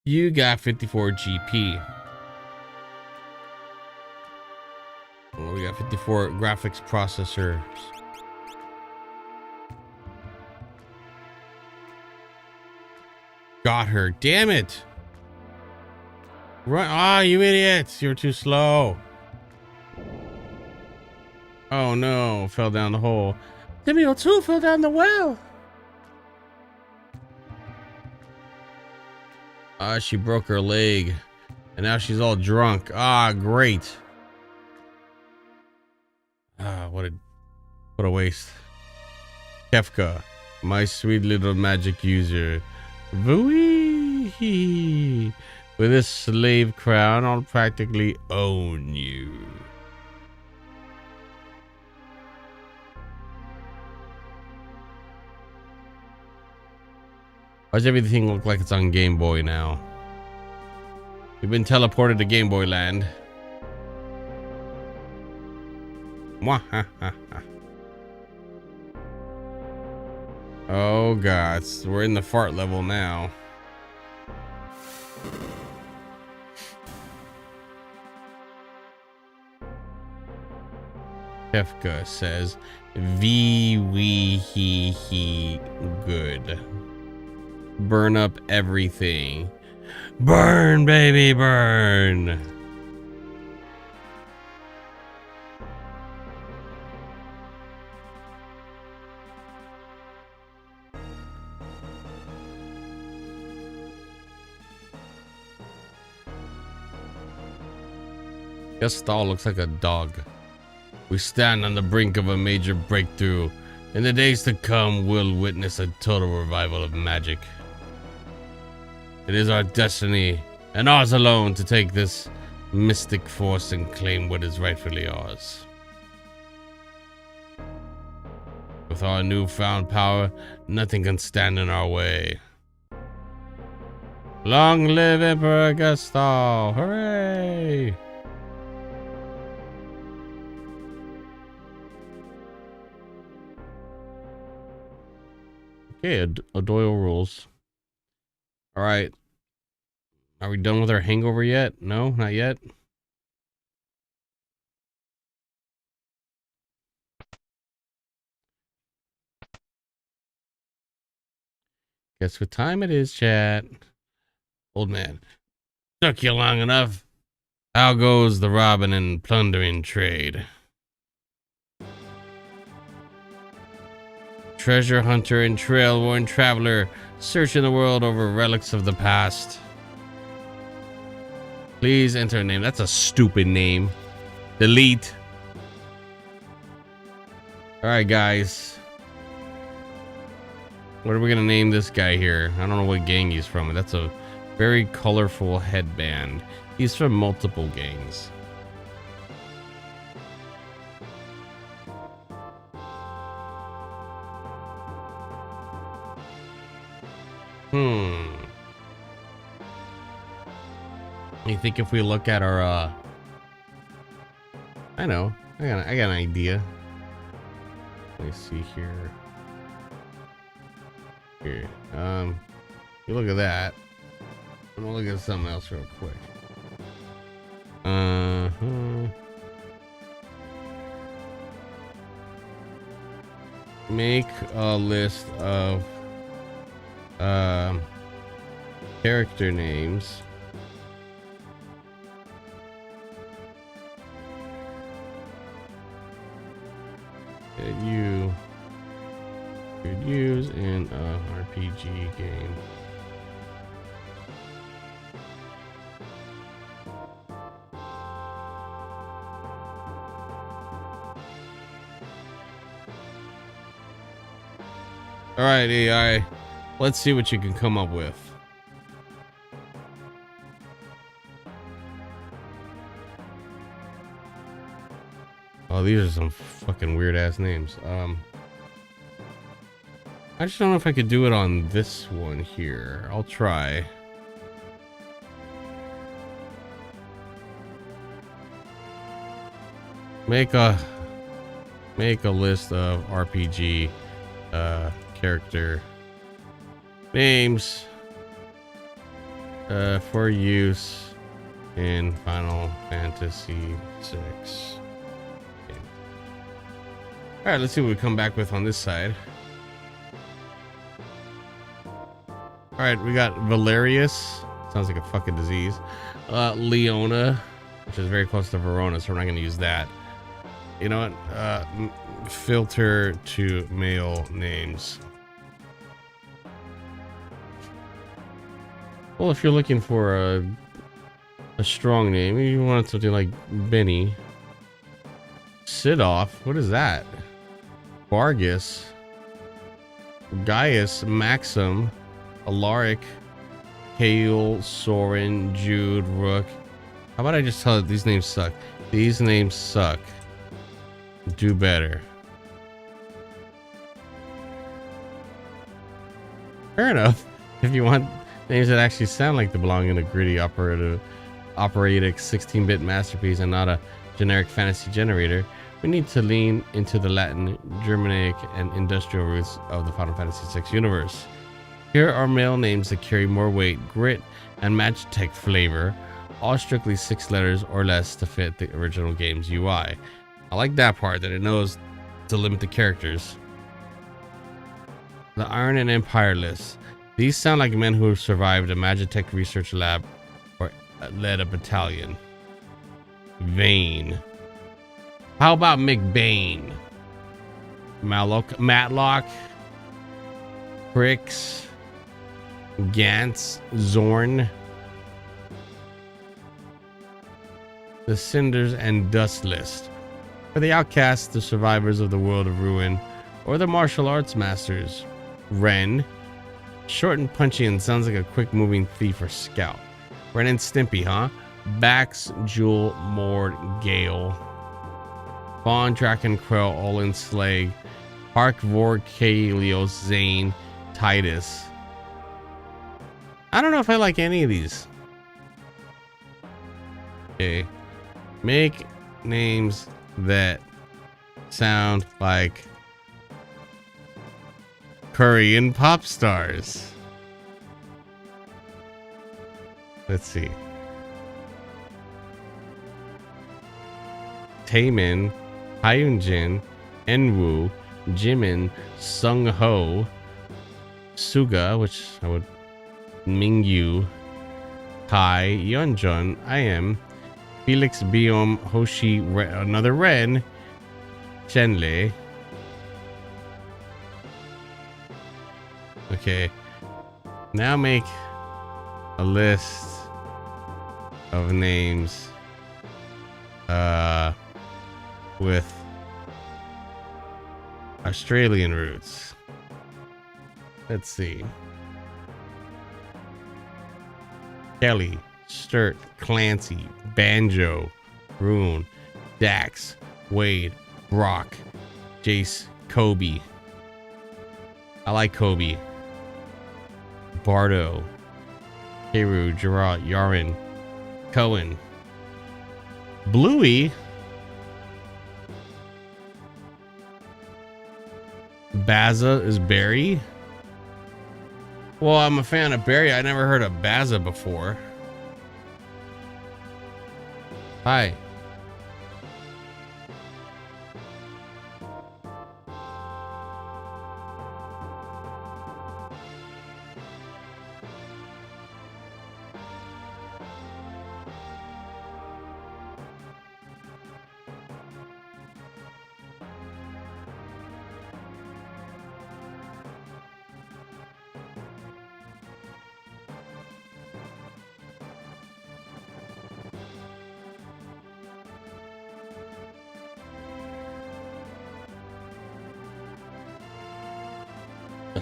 You got 54 GP. Well, we got 54 graphics processors. Got her. Damn it. Run. Ah, you idiots. You're too slow. Oh no. Fell down the hole. Timmy O'Toole fell down the well. Ah, she broke her leg. And now she's all drunk. Ah, great. Ah, what a waste. Kefka, my sweet little magic user. Vooey. With this slave crown, I'll practically own you. Why does everything look like it's on Game Boy now? We've been teleported to Game Boy Land. Oh god, we're in the fart level now. Kefka says, "V we he good. Burn up everything. Burn, baby, burn." Gestal looks like a dog. We stand on the brink of a major breakthrough. In the days to come, we'll witness a total revival of magic. It is our destiny, and ours alone, to take this mystic force and claim what is rightfully ours. With our newfound power, nothing can stand in our way. Long live Emperor Gestal! Hooray! Okay, Doyle rules. All right. Are we done with our hangover yet? No, not yet. Guess what time it is, chat? Old man. Took you long enough. How goes the robbing and plundering trade? Treasure hunter and trail-worn traveler, searching the world over relics of the past. Please enter a name. That's a stupid name. Delete. Alright, guys. What are we gonna name this guy here? I don't know what gang he's from. That's a very colorful headband. He's from multiple gangs. You think if we look at our I know. I got an idea. Let me see here. Here. You look at that. I'm gonna look at something else real quick. Make a list of character names that you could use in a RPG game. All right, AI, let's see what you can come up with. Oh, these are some fucking weird ass names. I just don't know if I could do it on this one here. I'll try. Make a list of RPG character names for use in Final Fantasy VI. Okay. All right, let's see what we come back with on this side. All right, we got Valerius. Sounds like a fucking disease. Leona, which is very close to Verona, so we're not going to use that. You know what? Filter to male names. Well, if you're looking for a strong name, you want something like Benny. Sidoff, what is that? Vargas, Gaius, Maxim, Alaric, Kale, Soren, Jude, Rook. How about I just tell it these names suck? These names suck. Do better. Fair enough. If you want names that actually sound like they belong in a gritty operatic 16-bit masterpiece and not a generic fantasy generator, we need to lean into the Latin, Germanic, and industrial roots of the Final Fantasy VI universe. Here are male names that carry more weight, grit, and Magitech flavor, all strictly 6 letters or less to fit the original game's UI. I like that part, that it knows to limit the characters. The Iron and Empire list. These sound like men who survived a Magitech research lab or led a battalion. Vane. How about McBain? Matlock. Pricks. Gantz. Zorn. The Cinders and Dust list. For the outcasts, the survivors of the world of ruin, or the martial arts masters. Ren. Short and punchy and sounds like a quick moving thief or scout. Ren and Stimpy, huh? Bax, Jewel, Mord, Gale. Vaughn, Draken, Quell, Olin, Slag, Park, Vork, Kalios, Zane, Titus. I don't know if I like any of these. Okay. Make names that sound like Korean pop stars. Let's see. Taemin, Hyunjin, Enwoo, Jimin, Sung Ho, Suga, which I would Mingyu, Kai, Yeonjun, I am, Felix, Biom, Hoshi, another Ren, Shenlei. Okay, now make a list of names with Australian roots. Let's see. Kelly, Sturt, Clancy, Banjo, Rune, Dax, Wade, Brock, Jace, Kobe. I like Kobe. Bardo, Heru, Gerard, Yaren, Cohen, Bluey, Baza is Barry. Well, I'm a fan of Barry. I never heard of Baza before. Hi.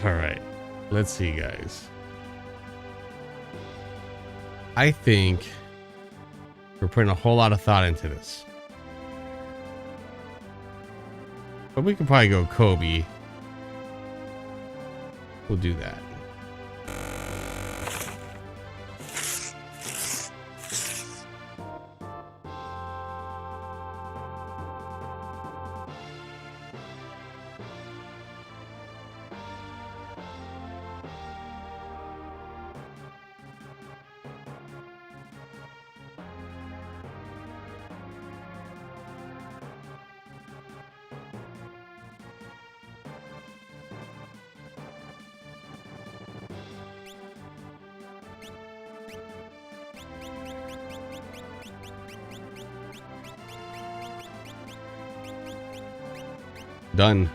All right, let's see, guys. I think we're putting a whole lot of thought into this, but we could probably go Kobe. We'll do that. Done.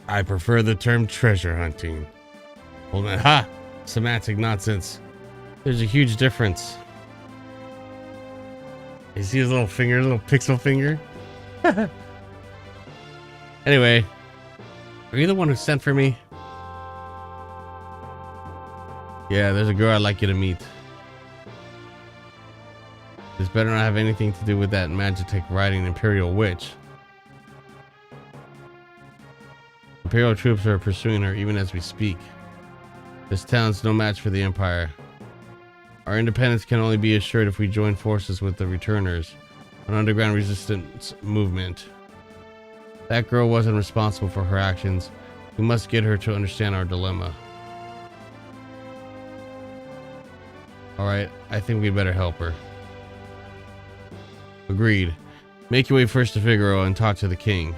I prefer the term treasure hunting. Hold on. Ha! Semantic nonsense. There's a huge difference. You see his little finger, little pixel finger? Anyway, are you the one who sent for me? Yeah, there's a girl I'd like you to meet. This better not have anything to do with that Magitek riding Imperial Witch. Imperial troops are pursuing her even as we speak. This town's no match for the Empire. Our independence can only be assured if we join forces with the Returners, an underground resistance movement. That girl wasn't responsible for her actions. We must get her to understand our dilemma. Alright, I think we'd better help her. Agreed. Make your way first to Figaro and talk to the king.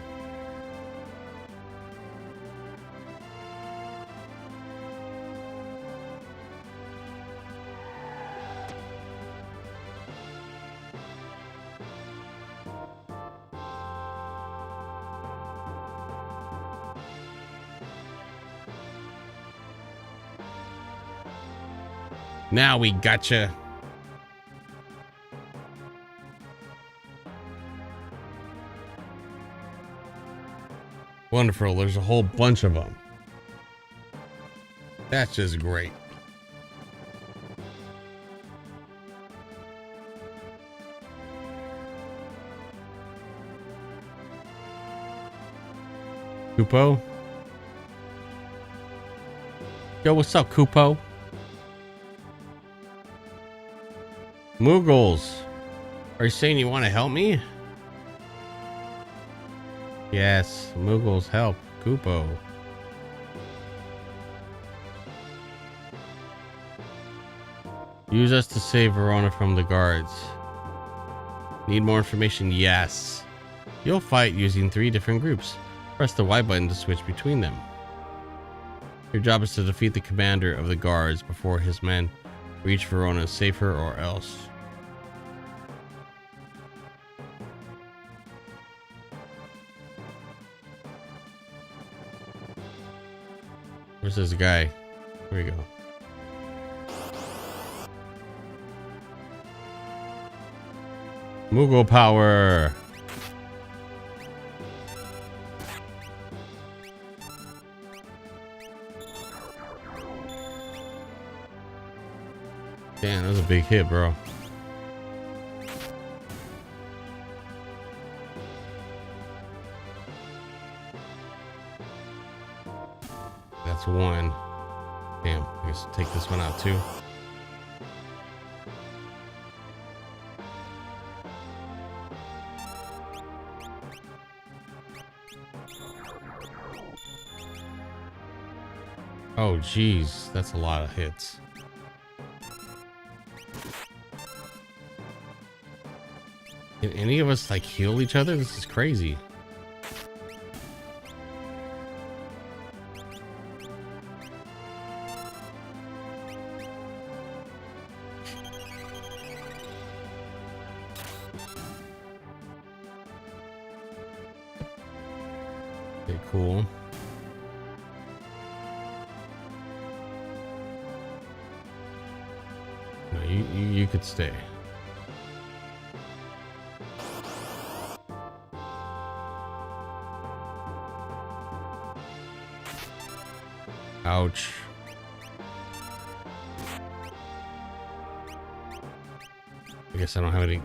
Now we gotcha. Wonderful. There's a whole bunch of them. That's just great. Kupo? Yo, what's up, Kupo? Muggles, are you saying you want to help me? Yes, Muggles help Kupo. Use us to save Verona from the guards. Need more information? Yes. You'll fight using 3 different groups. Press the Y button to switch between them. Your job is to defeat the commander of the guards before his men reach Verona, save her or else. Where's this guy? Here we go. Moogle power. Damn, that was a big hit, bro. That's 1. Damn, I guess I'll take this one out too. Oh, geez, that's a lot of hits. Can any of us like heal each other? This is crazy. Okay, cool. No, you could stay. Ouch. I guess I don't have any.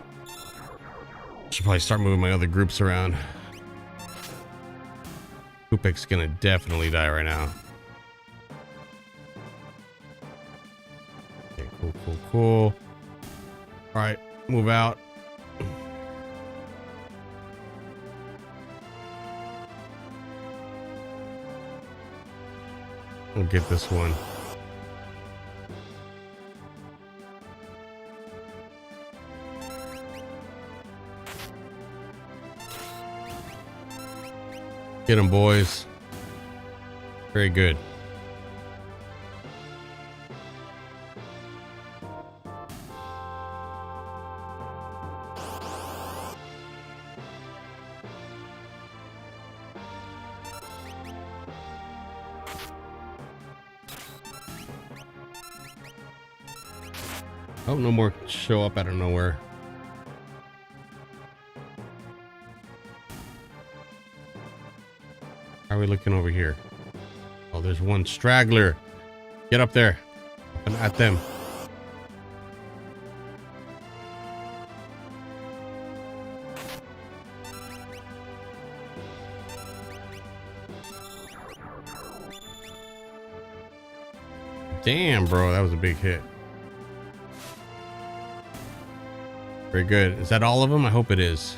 Should probably start moving my other groups around. Kupek's gonna definitely die right now. Okay, cool. All right, move out. We'll get this one. Get them, boys. Very good. Oh, no more show up out of nowhere. How are we looking over here? Oh, there's one straggler. Get up there. laughing at them. Damn, bro, that was a big hit. Very good. Is that all of them? I hope it is.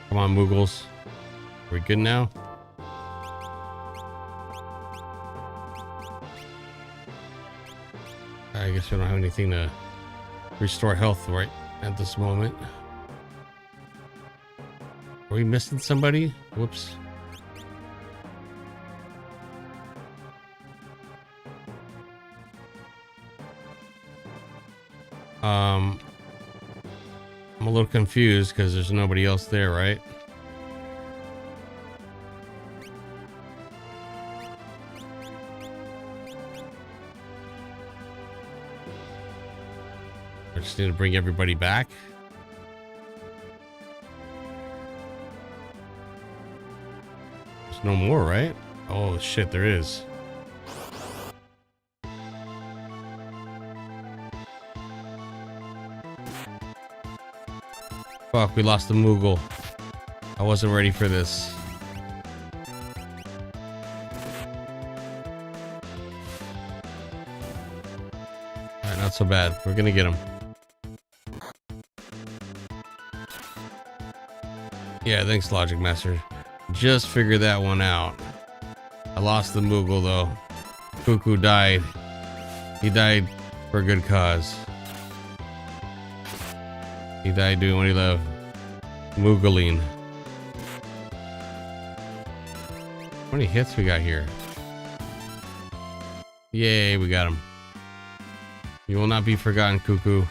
Come on, Moogles. Are we good now? I guess we don't have anything to restore health right at this moment. Are we missing somebody? Whoops. I'm a little confused because there's nobody else there, right? I just need to bring everybody back. There's no more, right? Oh shit, there is. Fuck, we lost the Moogle. I wasn't ready for this. Alright, not so bad. We're gonna get him. Yeah, thanks, Logic Master. Just figured that one out. I lost the Moogle though. Cuckoo died. He died for a good cause. He died doing what he loved. Moogling. How many hits we got here? Yay, we got him. You will not be forgotten, Cuckoo.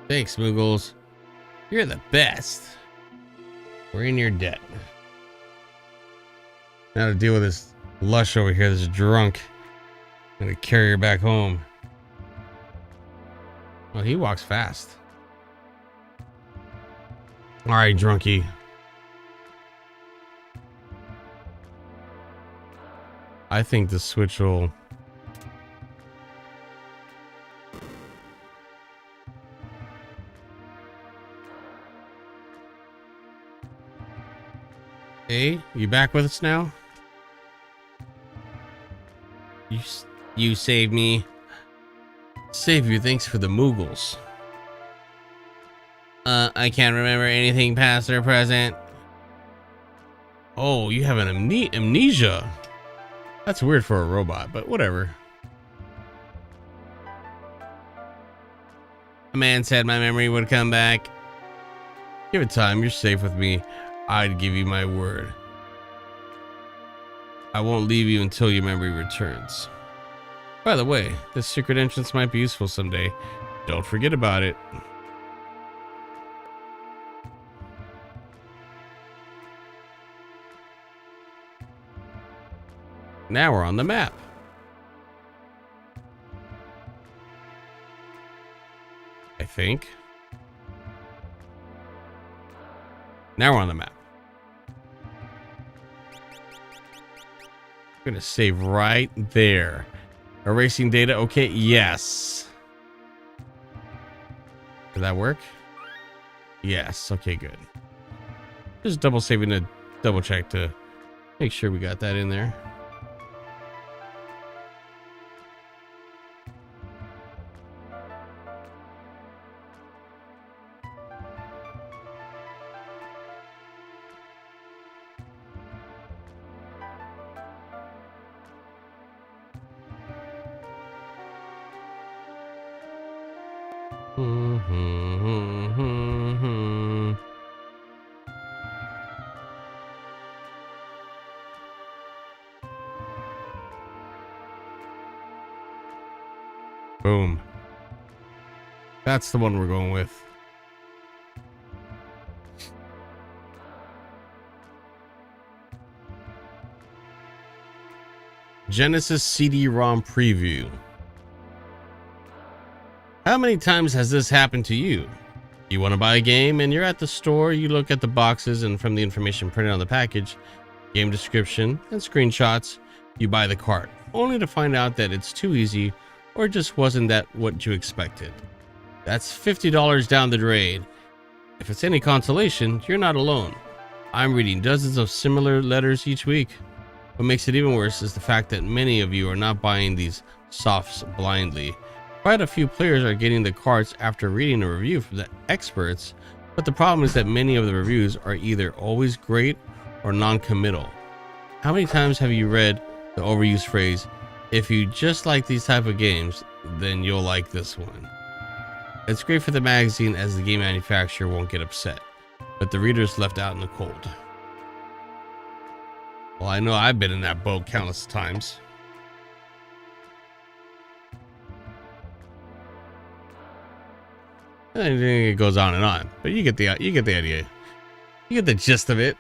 Thanks, Moogles. You're the best. We're in your debt. Now to deal with this lush over here, this drunk. I'm gonna carry her back home. Well, he walks fast. All right, drunkie. I think the switch will... Hey, you back with us now? You saved me. Save you, thanks for the Moogles. I can't remember anything past or present. Oh, you have an amnesia. That's weird for a robot, but whatever. A man said my memory would come back. Give it time, you're safe with me. I'd give you my word. I won't leave you until your memory returns. By the way, this secret entrance might be useful someday. Don't forget about it. Now we're on the map. I think. Now we're on the map. I'm gonna save right there. Erasing data. Okay, yes. Did that work? Yes. Okay, good. Just double saving to double check to make sure we got that in there. Boom. That's the one we're going with. Genesis CD-ROM preview. How many times has this happened to you? You want to buy a game and you're at the store, you look at the boxes, and from the information printed on the package, game description, and screenshots, you buy the cart, only to find out that it's too easy or just wasn't that what you expected. That's $50 down the drain. If it's any consolation, you're not alone. I'm reading dozens of similar letters each week. What makes it even worse is the fact that many of you are not buying these softs blindly. Quite a few players are getting the carts after reading a review from the experts, but the problem is that many of the reviews are either always great or non-committal. How many times have you read the overused phrase, "If you just like these type of games, then you'll like this one"? It's great for the magazine as the game manufacturer won't get upset, but the reader's left out in the cold. Well, I know I've been in that boat countless times. I think it goes on and on, but you get the idea. You get the gist of it.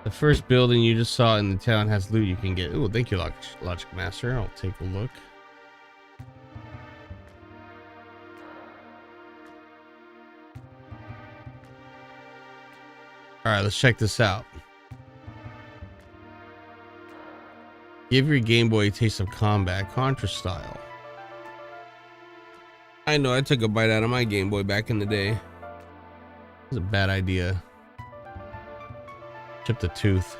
The first building you just saw in the town has loot you can get. Oh, thank you, Logic Master. I'll take a look. All right, let's check this out. Give your Game Boy a taste of combat, Contra style. I know I took a bite out of my Game Boy back in the day. It was a bad idea. Chipped a tooth.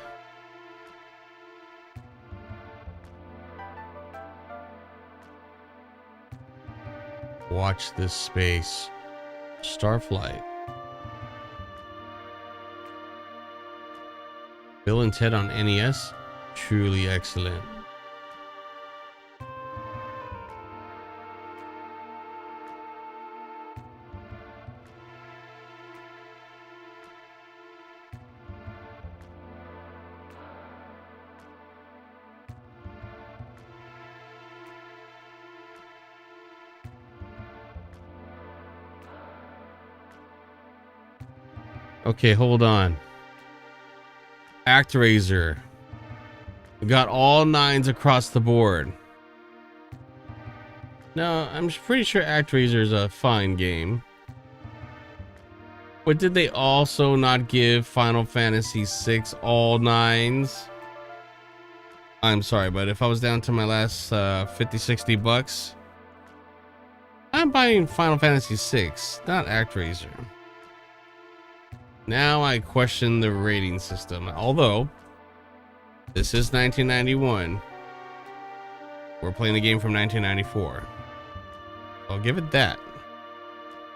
Watch this space. Starflight. Bill and Ted on NES, truly excellent. Okay, hold on. ActRaiser. We got all 9s across the board. Now, I'm pretty sure ActRaiser is a fine game. But did they also not give Final Fantasy VI all 9s? I'm sorry, but if I was down to my last 50-60 bucks, I'm buying Final Fantasy VI, not ActRaiser. Now I question the rating system. Although this is 1991, we're playing the game from 1994. I'll give it that.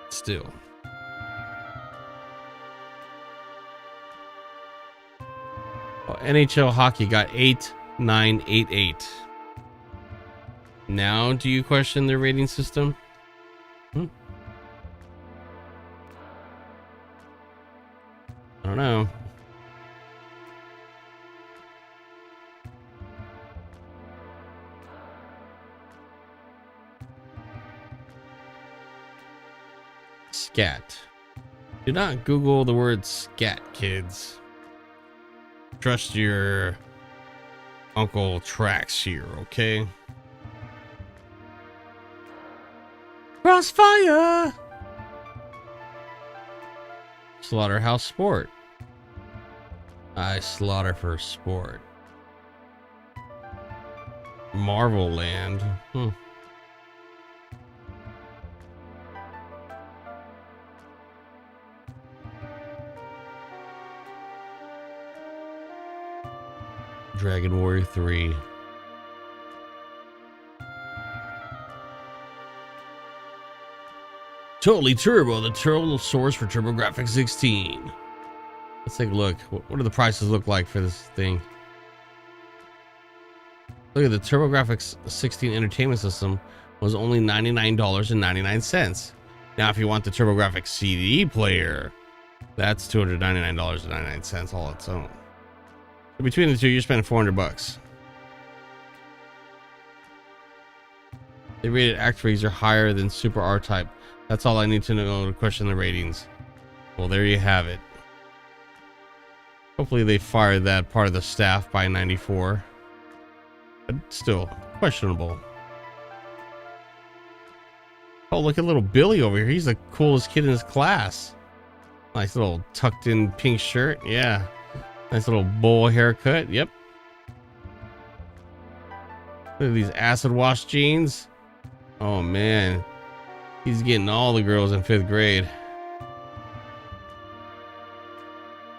Still. Well, NHL hockey got 8-9-8-8. Now, do you question the rating system? I don't know. Scat. Do not Google the word scat, kids. Trust your Uncle Trax here, okay? Crossfire! Slaughterhouse Sport. I slaughter for sport. Marvel Land. Dragon Warrior 3. Totally Turbo, the total source for TurboGrafx 16. Let's take a look. What do the prices look like for this thing? Look at the TurboGrafx 16 entertainment system was only $99.99. Now, if you want the TurboGrafx CD player, that's $299.99 all its own. So between the two, you're spending $400. They rated ActRaiser higher than Super R-Type. That's all I need to know to question the ratings. Well, there you have it. Hopefully they fired that part of the staff by 94. But still, questionable. Oh, look at little Billy over here. He's the coolest kid in his class. Nice little tucked in pink shirt. Yeah. Nice little bowl haircut. Yep. Look at these acid wash jeans. Oh man. He's getting all the girls in 5th grade.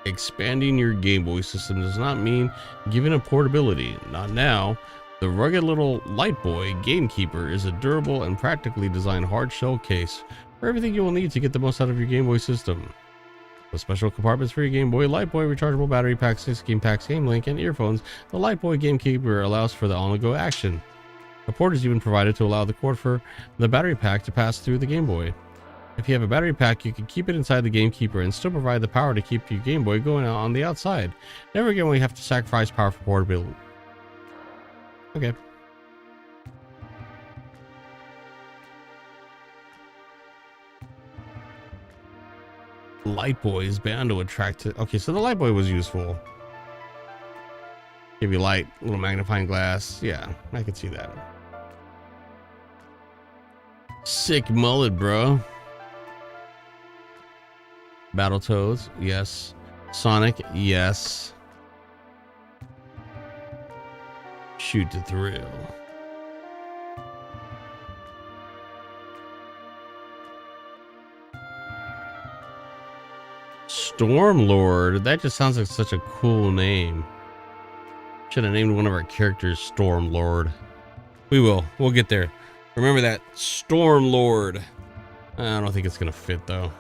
Expanding your Game Boy system does not mean giving up portability. Not now. The rugged little Light Boy Gamekeeper is a durable and practically designed hard shell case for everything you will need to get the most out of your Game Boy system. With special compartments for your Game Boy, Light Boy, rechargeable battery pack, 6 game packs, Game Link, and earphones, the Light Boy Gamekeeper allows for the on-the-go action. A port is even provided to allow the cord for the battery pack to pass through the Game Boy. If you have a battery pack, you can keep it inside the Gamekeeper and still provide the power to keep your Game Boy going out on the outside. Never again will you have to sacrifice power for portability. Okay. Light Boy is bound to attract to. Okay, so the Light Boy was useful. Give you light, little magnifying glass. Yeah, I could see that. Sick mullet, bro. Battletoads, yes. Sonic, yes. Shoot to thrill. Stormlord, that just sounds like such a cool name. Should have named one of our characters Stormlord. We'll get there. Remember that, Stormlord. I don't think it's gonna fit though.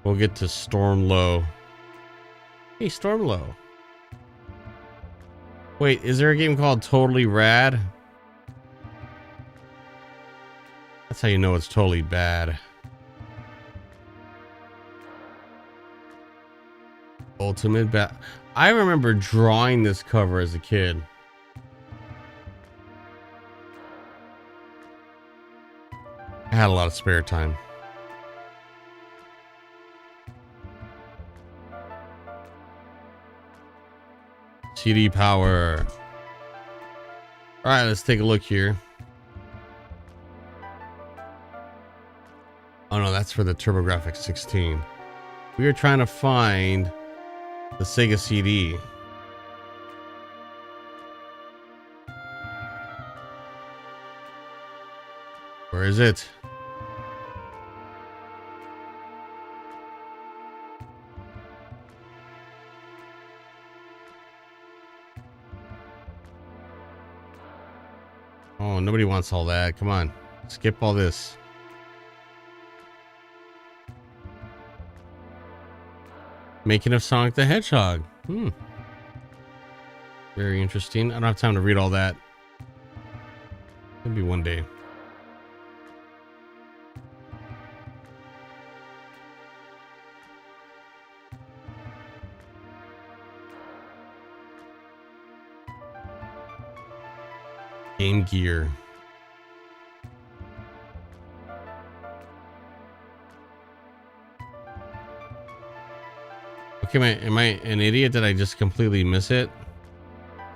We'll get to Stormlow. Hey, Stormlow. Wait, is there a game called Totally Rad? That's how you know it's totally bad. Ultimate Bat. I remember drawing this cover as a kid. I had a lot of spare time. CD power. All right, let's take a look here. Oh no, that's for the TurboGrafx 16. We are trying to find the Sega CD. Where is it? Oh, nobody wants all that. Come on. Skip all this. Making of Sonic the Hedgehog. Very interesting. I don't have time to read all that. Maybe one day. Game Gear. Okay, am I an idiot? Did I just completely miss it?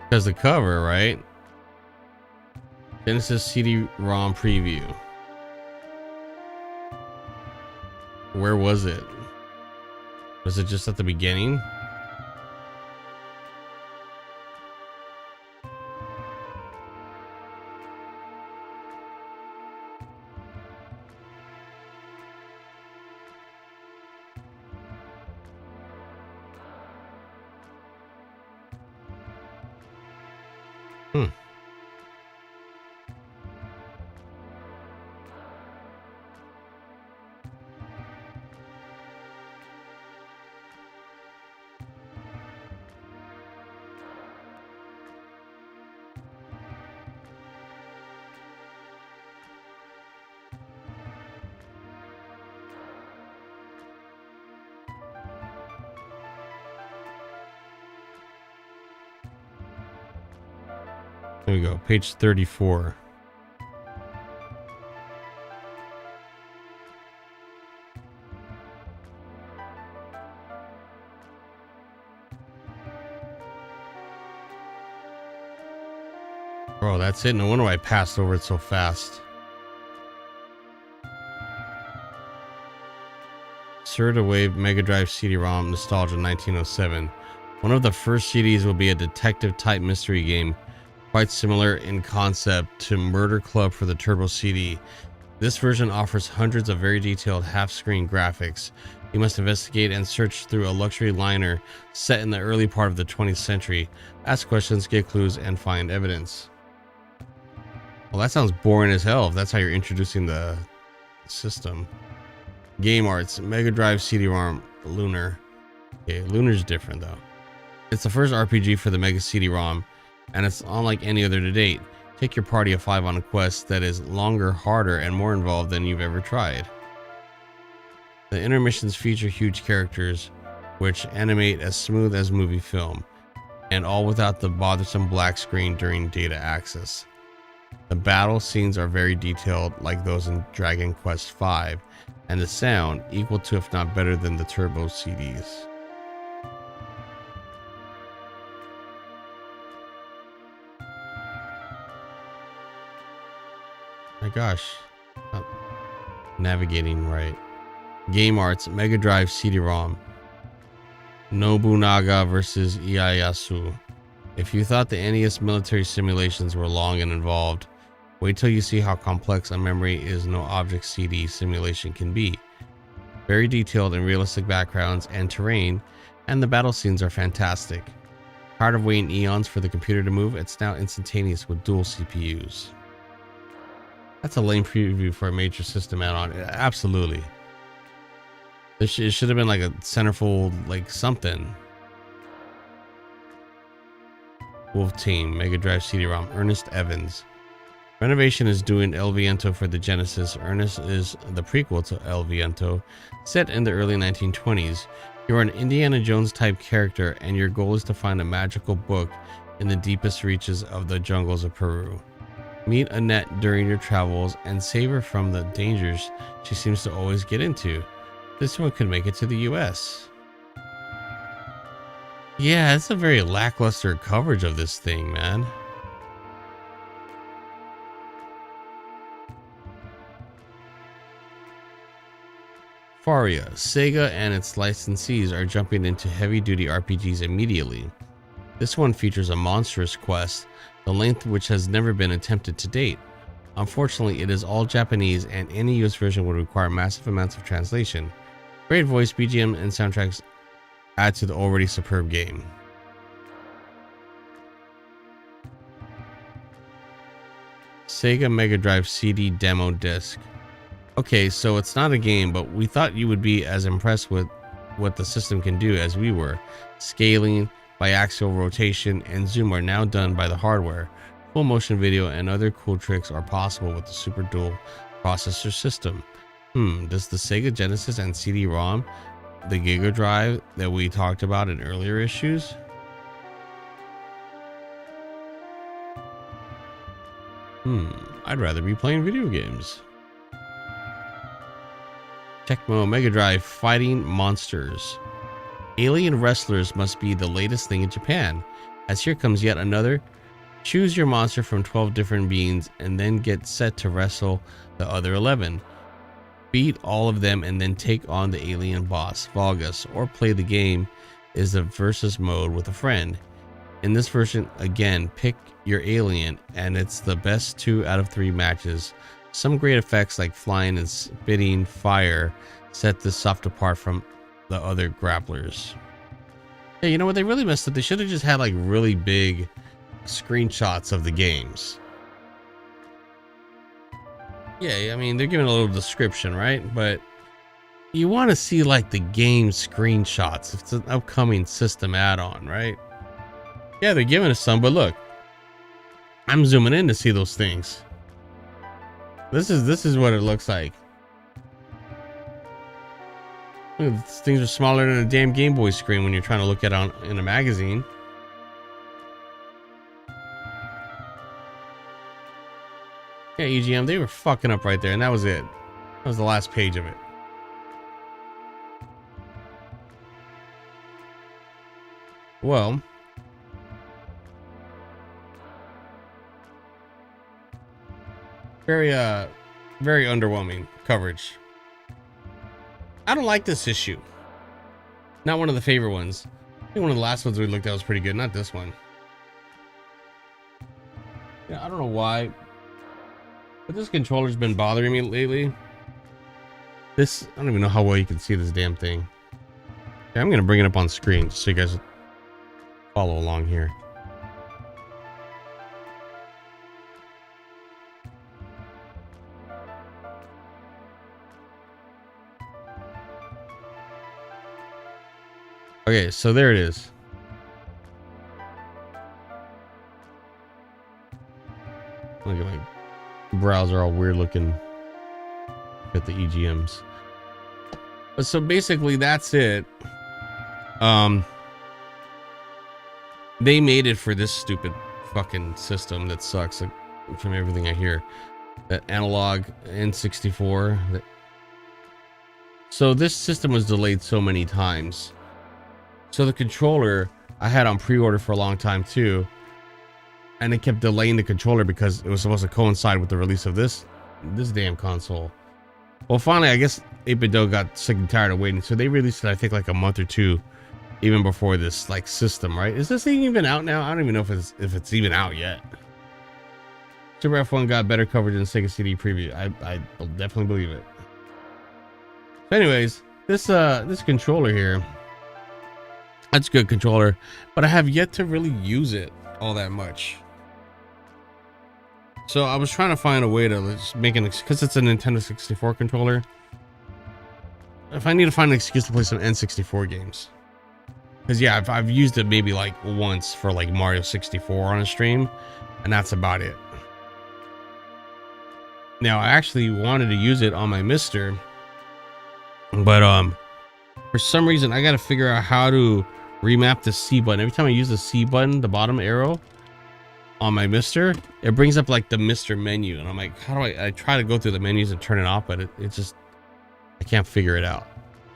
Because the cover, right? Genesis CD-ROM preview. Where was it? Was it just at the beginning? There we go, page 34. Oh, that's it. No wonder why I passed over it so fast. Sir to Wave Mega Drive CD-ROM Nostalgia 1907. One of the first CDs will be a detective-type mystery game, quite similar in concept to Murder Club for the Turbo CD. This version offers hundreds of very detailed half-screen graphics. You must investigate and search through a luxury liner set in the early part of the 20th century, ask questions, get clues, and find evidence. Well, that sounds boring as hell if that's how you're introducing the system. Game Arts, Mega Drive CD-ROM, Lunar. Okay, Lunar's different though. It's the first RPG for the Mega CD-ROM, and it's unlike any other to date. Take your party of 5 on a quest that is longer, harder, and more involved than you've ever tried. The intermissions feature huge characters, which animate as smooth as movie film, and all without the bothersome black screen during data access. The battle scenes are very detailed, like those in Dragon Quest V, and the sound equal to, if not better than, the Turbo CDs. My gosh, not navigating right. Game Arts, Mega Drive CD-ROM, Nobunaga vs. Ieyasu. If you thought the NES military simulations were long and involved, wait till you see how complex a memory is no object CD simulation can be. Very detailed and realistic backgrounds and terrain, and the battle scenes are fantastic. Tired of waiting eons for the computer to move? It's now instantaneous with dual CPUs. That's a lame preview for a major system add-on. Absolutely. It should have been like a centerfold, like something. Wolf Team, Mega Drive CD-ROM, Ernest Evans. Renovation is doing El Viento for the Genesis. Ernest is the prequel to El Viento, set in the early 1920s. You're an Indiana Jones type character, and your goal is to find a magical book in the deepest reaches of the jungles of Peru. Meet Annette during your travels and save her from the dangers she seems to always get into. This one could make it to the US. Yeah, it's a very lackluster coverage of this thing, man. Faria, Sega and its licensees are jumping into heavy-duty RPGs immediately. This one features a monstrous quest, the length which has never been attempted to date. Unfortunately, it is all Japanese, and any US version would require massive amounts of translation. Great voice, BGM, and soundtracks add to the already superb game. Sega Mega Drive CD demo disc. Okay, so it's not a game, but we thought you would be as impressed with what the system can do as we were. Scaling, biaxial rotation, and zoom are now done by the hardware. Full motion video and other cool tricks are possible with the Super Dual processor system. Does the Sega Genesis and CD-ROM, the Giga Drive that we talked about in earlier issues? I'd rather be playing video games. Tecmo Mega Drive Fighting Monsters. Alien wrestlers must be the latest thing in Japan, as here comes yet another. Choose your monster from 12 different beings and then get set to wrestle the other 11. Beat all of them and then take on the alien boss, Valgus, or play the game is the versus mode with a friend. In this version, again, pick your alien, and it's the best 2 out of 3 matches. Some great effects like flying and spitting fire set this soft apart from the other grapplers. Hey, you know what? They really messed up. They should have just had like really big screenshots of the games. Yeah, I mean, they're giving a little description, right? But you want to see like the game screenshots if it's an upcoming system add-on, right? Yeah, they're giving us some, but look, I'm zooming in to see those things. This is what it looks like. Look, these things are smaller than a damn Game Boy screen when you're trying to look at it in a magazine. Yeah, EGM, they were fucking up right there, and that was it. That was the last page of it. Well, very underwhelming coverage. I don't like this issue. Not one of the favorite ones. I think one of the last ones we looked at was pretty good. Not this one. Yeah, I don't know why, but this controller's been bothering me lately. This, I don't even know how well you can see this damn thing. Yeah, I'm gonna bring it up on screen just so you guys follow along here. Okay, so there it is. Look at my browser all weird looking at the EGMs. But so basically that's it. They made it for this stupid fucking system that sucks, like, from everything I hear. That analog N64. So this system was delayed so many times. So the controller I had on pre-order for a long time too, and it kept delaying the controller because it was supposed to coincide with the release of this damn console. Well, finally, I guess 8BitDo got sick and tired of waiting, so they released it, I think, like a month or two even before this like system, right? Is this thing even out now? I don't even know if it's even out yet. Super F1 got better coverage than Sega CD preview. I definitely believe it. So anyways, this controller here, that's a good controller, but I have yet to really use it all that much. So I was trying to find a way to just make an, because it's a Nintendo 64 controller. If I need to find an excuse to play some N64 games, because yeah, I've used it maybe like once for like Mario 64 on a stream, and that's about it. Now I actually wanted to use it on my Mister, but for some reason I got to figure out how to remap the C button. Every time I use the C button, the bottom arrow on my Mister, it brings up like the Mister menu, and I'm like, how do I try to go through the menus and turn it off, but it just, I can't figure it out.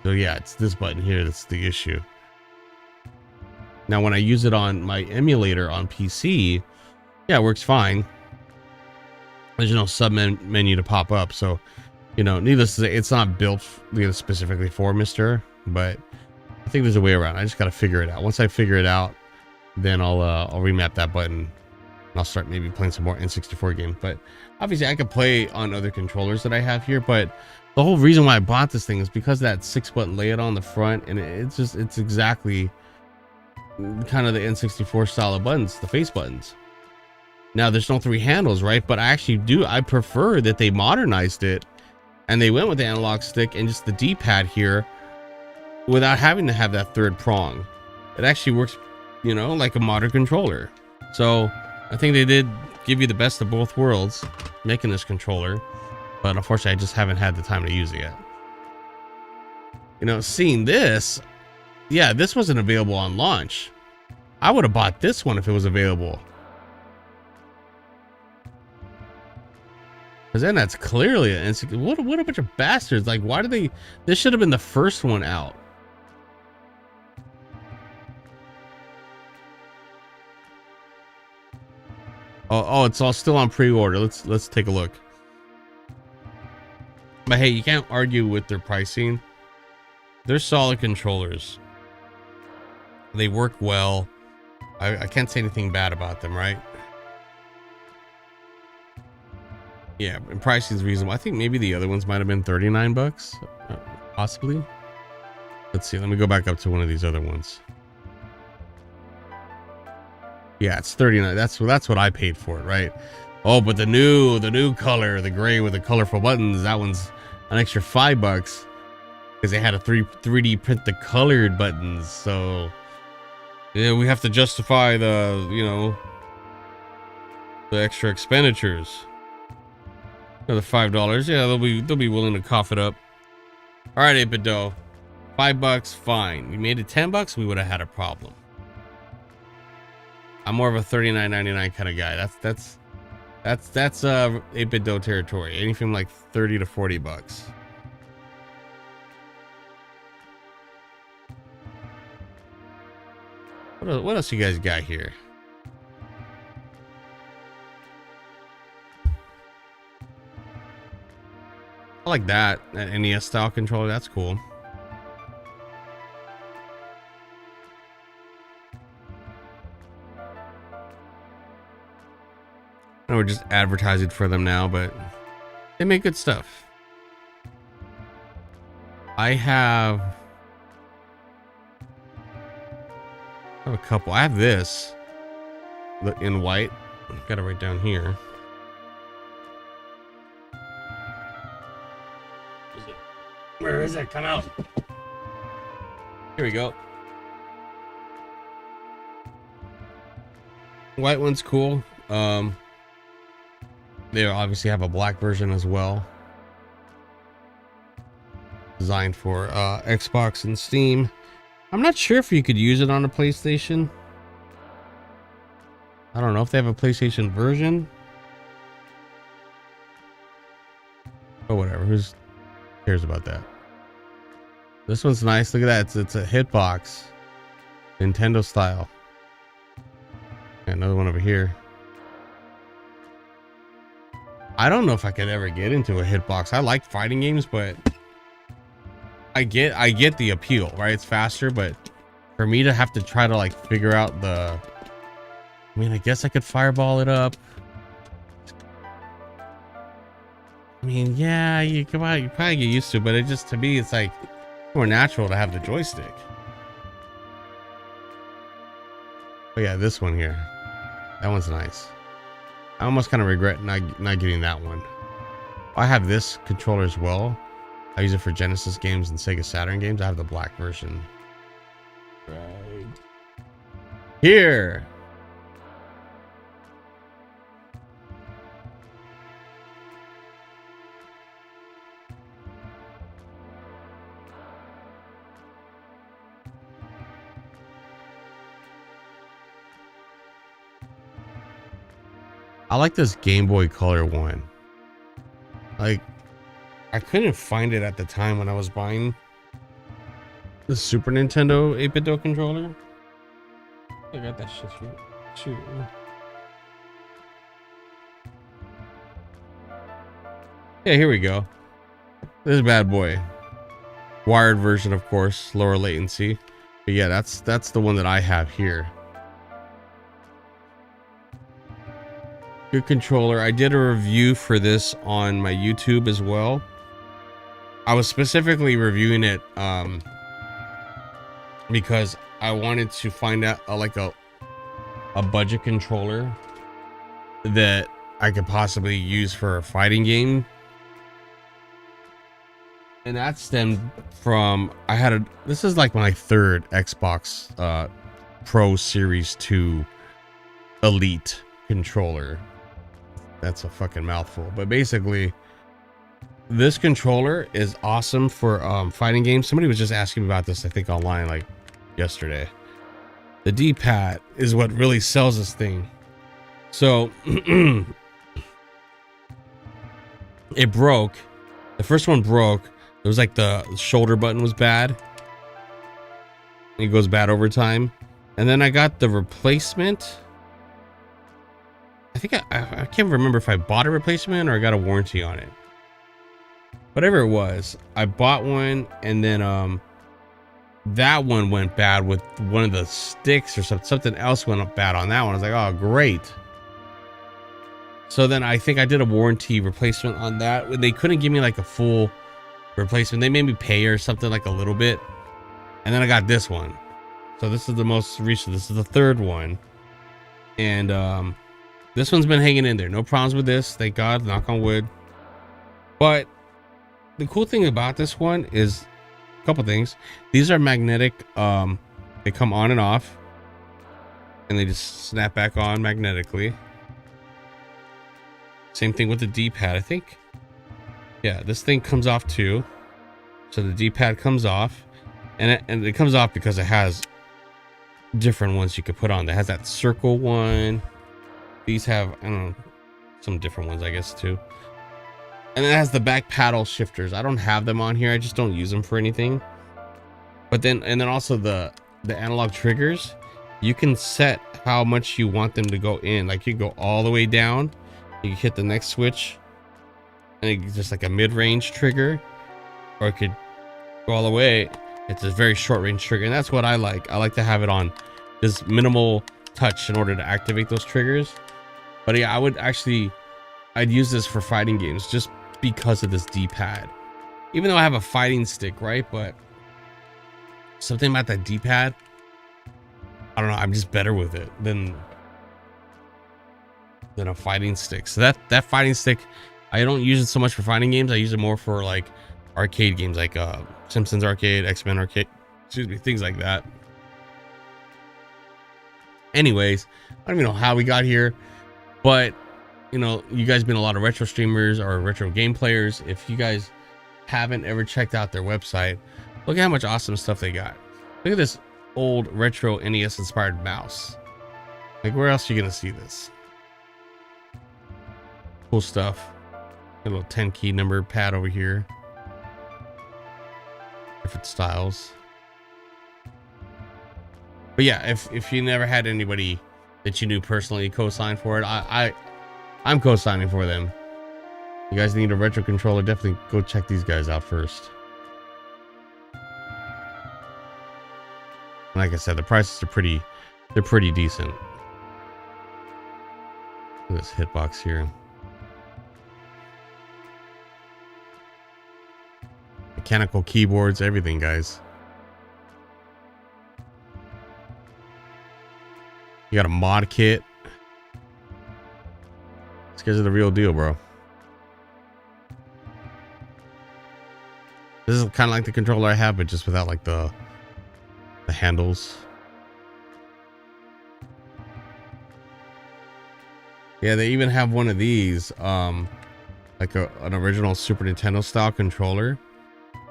So yeah, it's this button here that's the issue. Now when I use it on my emulator on PC, yeah, it works fine. There's no sub menu to pop up, so you know, needless to say, it's not built specifically for Mister, but I think there's a way around. I just got to figure it out. Once I figure it out, then I'll remap that button, and I'll start maybe playing some more N64 games. But obviously I could play on other controllers that I have here, but the whole reason why I bought this thing is because of that 6-button layout on the front, and it's exactly kind of the N64 style of buttons, the face buttons. Now there's no 3 handles, right? But I prefer that they modernized it and they went with the analog stick and just the D-pad here without having to have that 3rd prong. It actually works, you know, like a modern controller. So I think they did give you the best of both worlds making this controller, but unfortunately I just haven't had the time to use it yet. You know, seeing this, yeah, this wasn't available on launch. I would have bought this one if it was available, because then that's clearly an what a bunch of bastards. Like, why did they, this should have been the first one out. Oh, it's all still on pre-order. Let's take a look. But hey, you can't argue with their pricing. They're solid controllers. They work well. I can't say anything bad about them, right? Yeah, and pricing is reasonable. I think maybe the other ones might have been 39 bucks, possibly. Let's see. Let me go back up to one of these other ones. Yeah, it's 39. That's what I paid for it, right? Oh, but the new color, the gray with the colorful buttons, that one's an extra $5 because they had to 3D print the colored buttons. So yeah, we have to justify the, you know, the extra expenditures. Another $5. Yeah, they'll be willing to cough it up. All right, 8BitDo, $5, fine. You made it $10, we would have had a problem. I'm more of a $39.99 kind of guy. That's 8BitDo territory. Anything like $30 to $40. What else you guys got here? I like that NES style controller. That's cool. know we're just advertising for them now, but they make good stuff. I have a couple. I have this in white. Got it right down here. Where is it? Come out. Here we go. White one's cool. They obviously have a black version as well, designed for Xbox and Steam. I'm not sure if you could use it on a PlayStation. I don't know if they have a PlayStation version. But whatever, who cares about that? This one's nice. Look at that. It's a hitbox, Nintendo style. Got another one over here. I don't know if I could ever get into a hitbox. I like fighting games, but I get the appeal, right? It's faster, but for me to have to try to like figure out the, I mean, I guess I could fireball it up. I mean, yeah, you probably get used to it, but it just, to me, it's like more natural to have the joystick. But yeah, this one here, that one's nice. I almost kind of regret not getting that one. I have this controller as well. I use it for Genesis games and Sega Saturn games. I have the black version. Right here. I like this Game Boy Color one. Like, I couldn't find it at the time when I was buying the Super Nintendo 8-bit controller. I got that shit. Shoot. Yeah, here we go. This bad boy. Wired version, of course, lower latency. But yeah, that's the one that I have here. Good controller. I did a review for this on my YouTube as well. I was specifically reviewing it because I wanted to find out like a budget controller that I could possibly use for a fighting game. And that stemmed from, this is like my third Xbox Pro Series 2 Elite controller. That's a fucking mouthful, but basically this controller is awesome for fighting games. Somebody was just asking me about this, I think online, like yesterday. The D-pad is what really sells this thing. So it broke. The first one broke. It was like the shoulder button was bad. It goes bad over time. And then I got the replacement. I think I can't remember if I bought a replacement or I got a warranty on it. Whatever it was, I bought one, and then that one went bad with one of the sticks or something else went bad on that one. I was like, oh great. So then I think I did a warranty replacement on that. When they couldn't give me like a full replacement, they made me pay or something, like a little bit. And then I got this one. So this is the most recent. This is the third one. And this one's been hanging in there. No problems with this. Thank God. Knock on wood. But the cool thing about this one is a couple things. These are magnetic. They come on and off. And they just snap back on magnetically. Same thing with the D-pad, I think. Yeah, this thing comes off too. So the D-pad comes off. And it comes off because it has different ones you could put on. It has that circle one. These have, I don't know, some different ones, I guess, too. And it has the back paddle shifters. I don't have them on here. I just don't use them for anything. But then, and then also the analog triggers, you can set how much you want them to go in. Like you go all the way down, you hit the next switch, and it's just like a mid-range trigger, or it could go all the way. It's a very short-range trigger, and that's what I like. I like to have it on this minimal touch in order to activate those triggers. But yeah, I'd use this for fighting games just because of this D-pad. Even though I have a fighting stick, right? But something about that D-pad, I don't know, I'm just better with it than a fighting stick. So that fighting stick, I don't use it so much for fighting games. I use it more for like arcade games, like Simpsons Arcade, X-Men Arcade, excuse me, things like that. Anyways, I don't even know how we got here, but you know, you guys been a lot of retro streamers or retro game players. If you guys haven't ever checked out their website, look at how much awesome stuff they got. Look at this old retro NES inspired mouse. Like, where else are you gonna see this? Cool stuff. A little 10 key number pad over here. Different styles. But yeah, if you never had anybody that you knew personally co-sign for it, I'm co-signing for them. You guys need a retro controller, definitely go check these guys out first. Like I said, the prices are they're pretty decent. Look at this hitbox here. Mechanical keyboards, everything, guys. You got a mod kit. These guys are the real deal, bro. This is kind of like the controller I have, but just without like the handles. Yeah, they even have one of these, like an original Super Nintendo style controller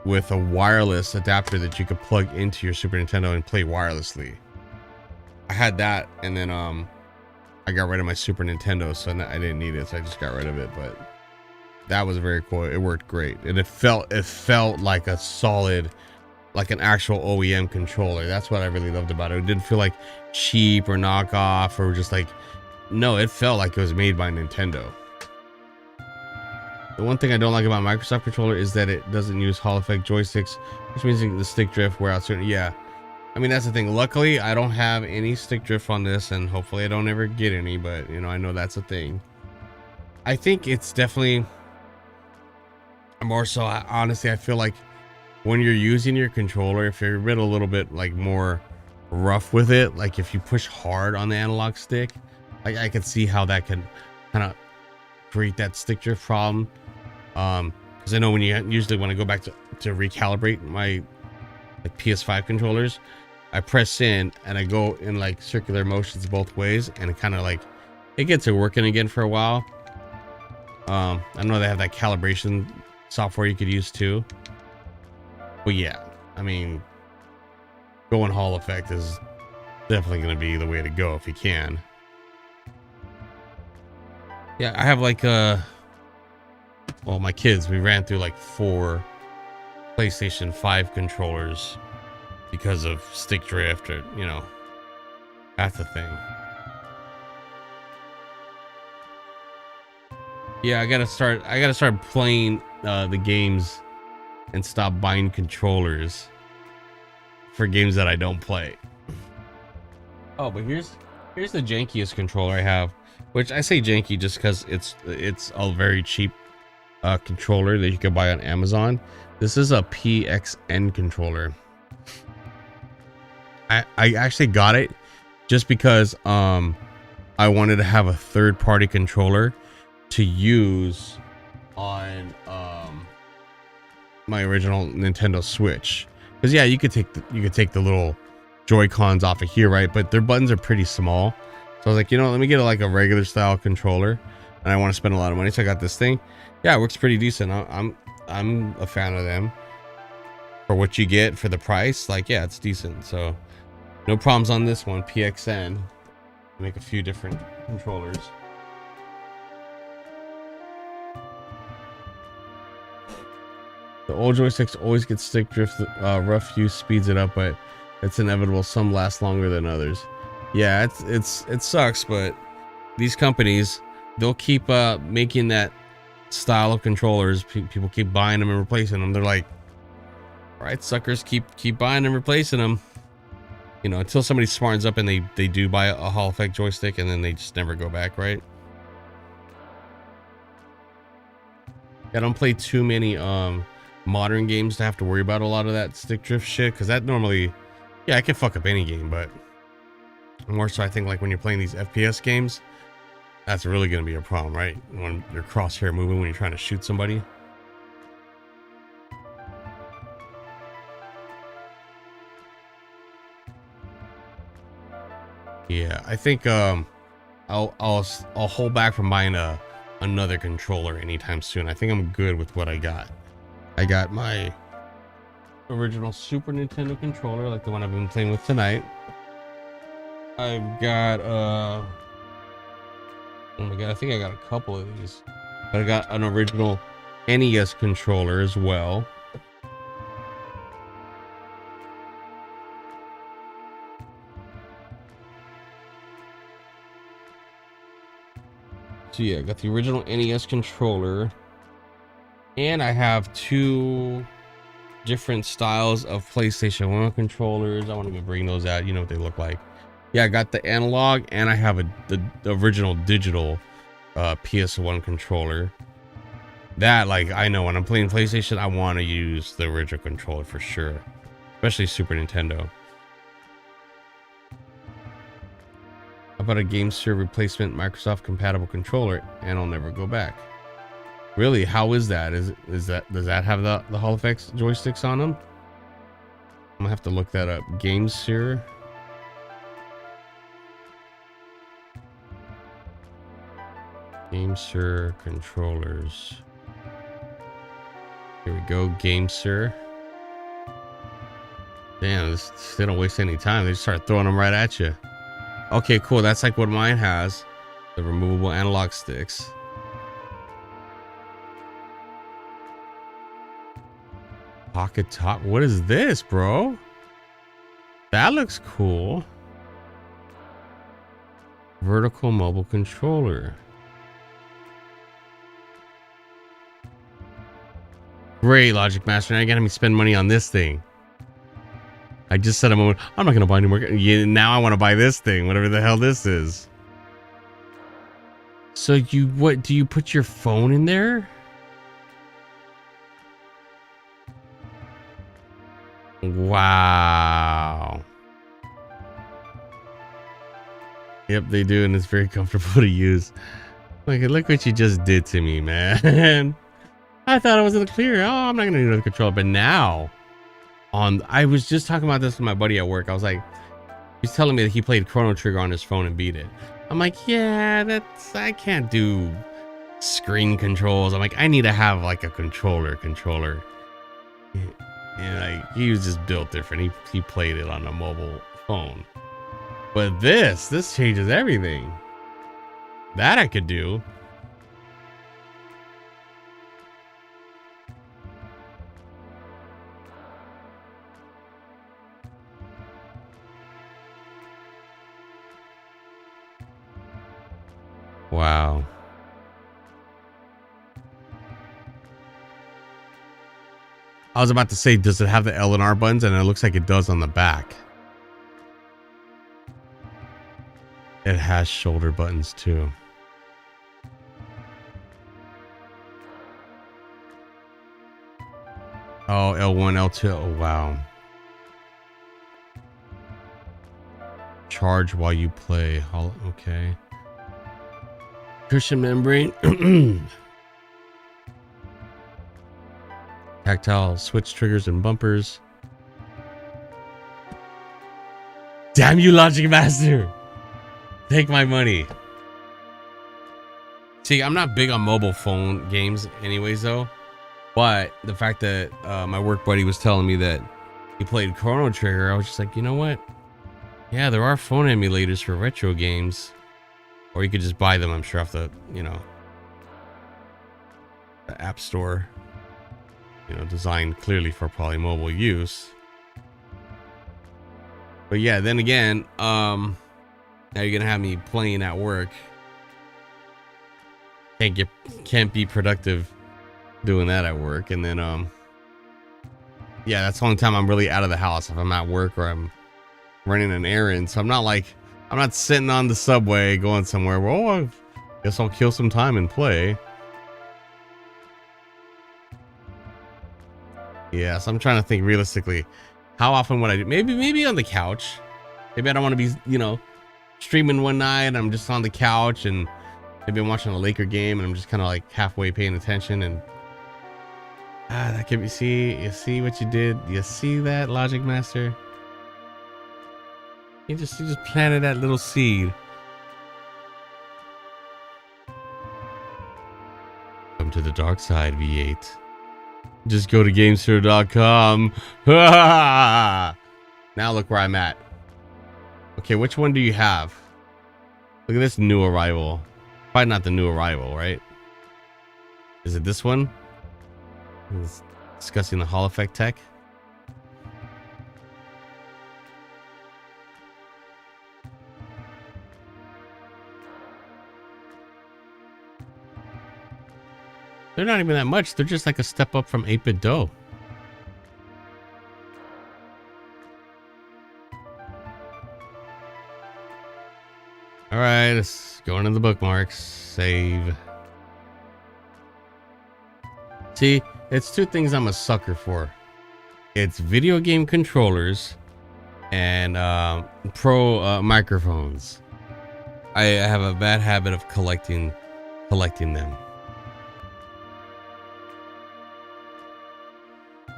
with a wireless adapter that you could plug into your Super Nintendo and play wirelessly. I had that, and then I got rid of my Super Nintendo, so I didn't need it, so I just got rid of it. But that was very cool. It worked great, and it felt like a solid, like an actual OEM controller. That's what I really loved about it. It didn't feel like cheap or knockoff or just like, no, it felt like it was made by Nintendo. The one thing I don't like about Microsoft controller is that it doesn't use Hall effect joysticks, which means the stick drift wear out certain. Yeah, I mean, that's the thing. Luckily, I don't have any stick drift on this, and hopefully I don't ever get any, but you know, I know that's a thing. I think it's definitely more so, honestly, I feel like when you're using your controller, if you're a little bit like more rough with it, like if you push hard on the analog stick, like I could see how that could kind of create that stick drift problem. Because I know when I go back to recalibrate my like PS5 controllers, I press in and I go in like circular motions both ways, and it kind of like it gets it working again for a while. I know they have that calibration software you could use too. But yeah, I mean, going Hall effect is definitely going to be the way to go if you can. Yeah, I have like well, my kids, we ran through like 4 PlayStation 5 controllers because of stick drift, or you know, that's the thing. Yeah, I gotta start playing the games and stop buying controllers for games that I don't play. Oh, but here's the jankiest controller I have, which I say janky just because it's a very cheap controller that you can buy on Amazon. This is a PXN controller. I actually got it just because I wanted to have a third-party controller to use on my original Nintendo Switch. Because yeah, you could take the little Joy-Cons off of here, right? But their buttons are pretty small. So I was like, you know, let me get like a regular style controller, and I want to spend a lot of money, so I got this thing. Yeah, it works pretty decent. I'm a fan of them. For what you get for the price, like, yeah, it's decent. So no problems on this one. PXN. Make a few different controllers. The old joysticks always get stick drift. Rough use speeds it up, but it's inevitable. Some last longer than others. Yeah, it sucks, but these companies, they'll keep making that style of controllers. People keep buying them and replacing them. They're like, all right, suckers, keep buying and replacing them. You know, until somebody smartens up and they do buy a Hall effect joystick, and then they just never go back, right? I don't play too many modern games to have to worry about a lot of that stick drift shit, because that normally, yeah, I can fuck up any game, but more so I think like when you're playing these FPS games, that's really going to be a problem, right? When your crosshair moving when you're trying to shoot somebody. Yeah, I think I'll hold back from buying another controller anytime soon. I think I'm good with what I got. I got my original Super Nintendo controller, like the one I've been playing with tonight. I've got oh my god, I think I got a couple of these. But I got an original NES controller as well. So yeah, I got the original NES controller, and I have two different styles of PlayStation 1 controllers. I want to bring those out. You know what they look like. Yeah, I got the analog, and I have the original digital PS1 controller. That, like, I know when I'm playing PlayStation, I want to use the original controller for sure, especially Super Nintendo. How about a GameSir replacement Microsoft compatible controller, and I'll never go back? Really? How is that? Does that have the Hall effects joysticks on them? I'm gonna have to look that up. GameSir. GameSir controllers. Here we go, GameSir. Damn, they don't waste any time. They just start throwing them right at you. Okay, cool. That's like what mine has. The removable analog sticks. Pocket top. What is this, bro? That looks cool. Vertical mobile controller. Great, Logic Master. Now you're gonna have me spend money on this thing. I just said I'm not gonna buy any more. Yeah, now I want to buy this thing, whatever the hell this is. So what do you put your phone in there? Wow. Yep, they do, and it's very comfortable to use. Look what you just did to me, man. I thought I was in the clear. Oh, I'm not gonna need another controller, but now I was just talking about this with my buddy at work. I was like, he's telling me that he played Chrono Trigger on his phone and beat it. I'm like, yeah, I can't do screen controls. I'm like, I need to have like a controller. And like, he was just built different. He played it on a mobile phone. But this changes everything. That I could do. Wow. I was about to say, does it have the L and R buttons? And it looks like it does on the back. It has shoulder buttons too. Oh, L1, L2. Oh, wow. Charge while you play. Okay. Cushion membrane. Tactile switch triggers and bumpers. Damn you, Logic Master. Take my money. See, I'm not big on mobile phone games anyways, though. But the fact that my work buddy was telling me that he played Chrono Trigger, I was just like, you know what? Yeah, there are phone emulators for retro games. Or you could just buy them, I'm sure, off the, the App Store. Designed clearly for probably mobile use. But yeah, then again, now you're gonna have me playing at work. Can't be productive doing that at work. And then yeah, that's the only time I'm really out of the house, if I'm at work or I'm running an errand. So I'm not sitting on the subway going somewhere. Well, I guess I'll kill some time and play. Yeah, so I'm trying to think realistically. How often would I do? Maybe on the couch. Maybe I don't want to be, streaming one night and I'm just on the couch and maybe I'm watching a Laker game and I'm just kind of like halfway paying attention and that could be, you see what you did? You see that, Logic Master? You just planted that little seed. Come to the dark side, V8. Just go to Gamester.com. Now look where I'm at. Okay, which one do you have? Look at this new arrival. Probably not the new arrival, right? Is it this one? It's discussing the Hall Effect tech. They're not even that much. They're just like a step up from 8-Bit Do. All right, let's go into the bookmarks. Save. See, it's two things I'm a sucker for. It's video game controllers and pro microphones. I have a bad habit of collecting them.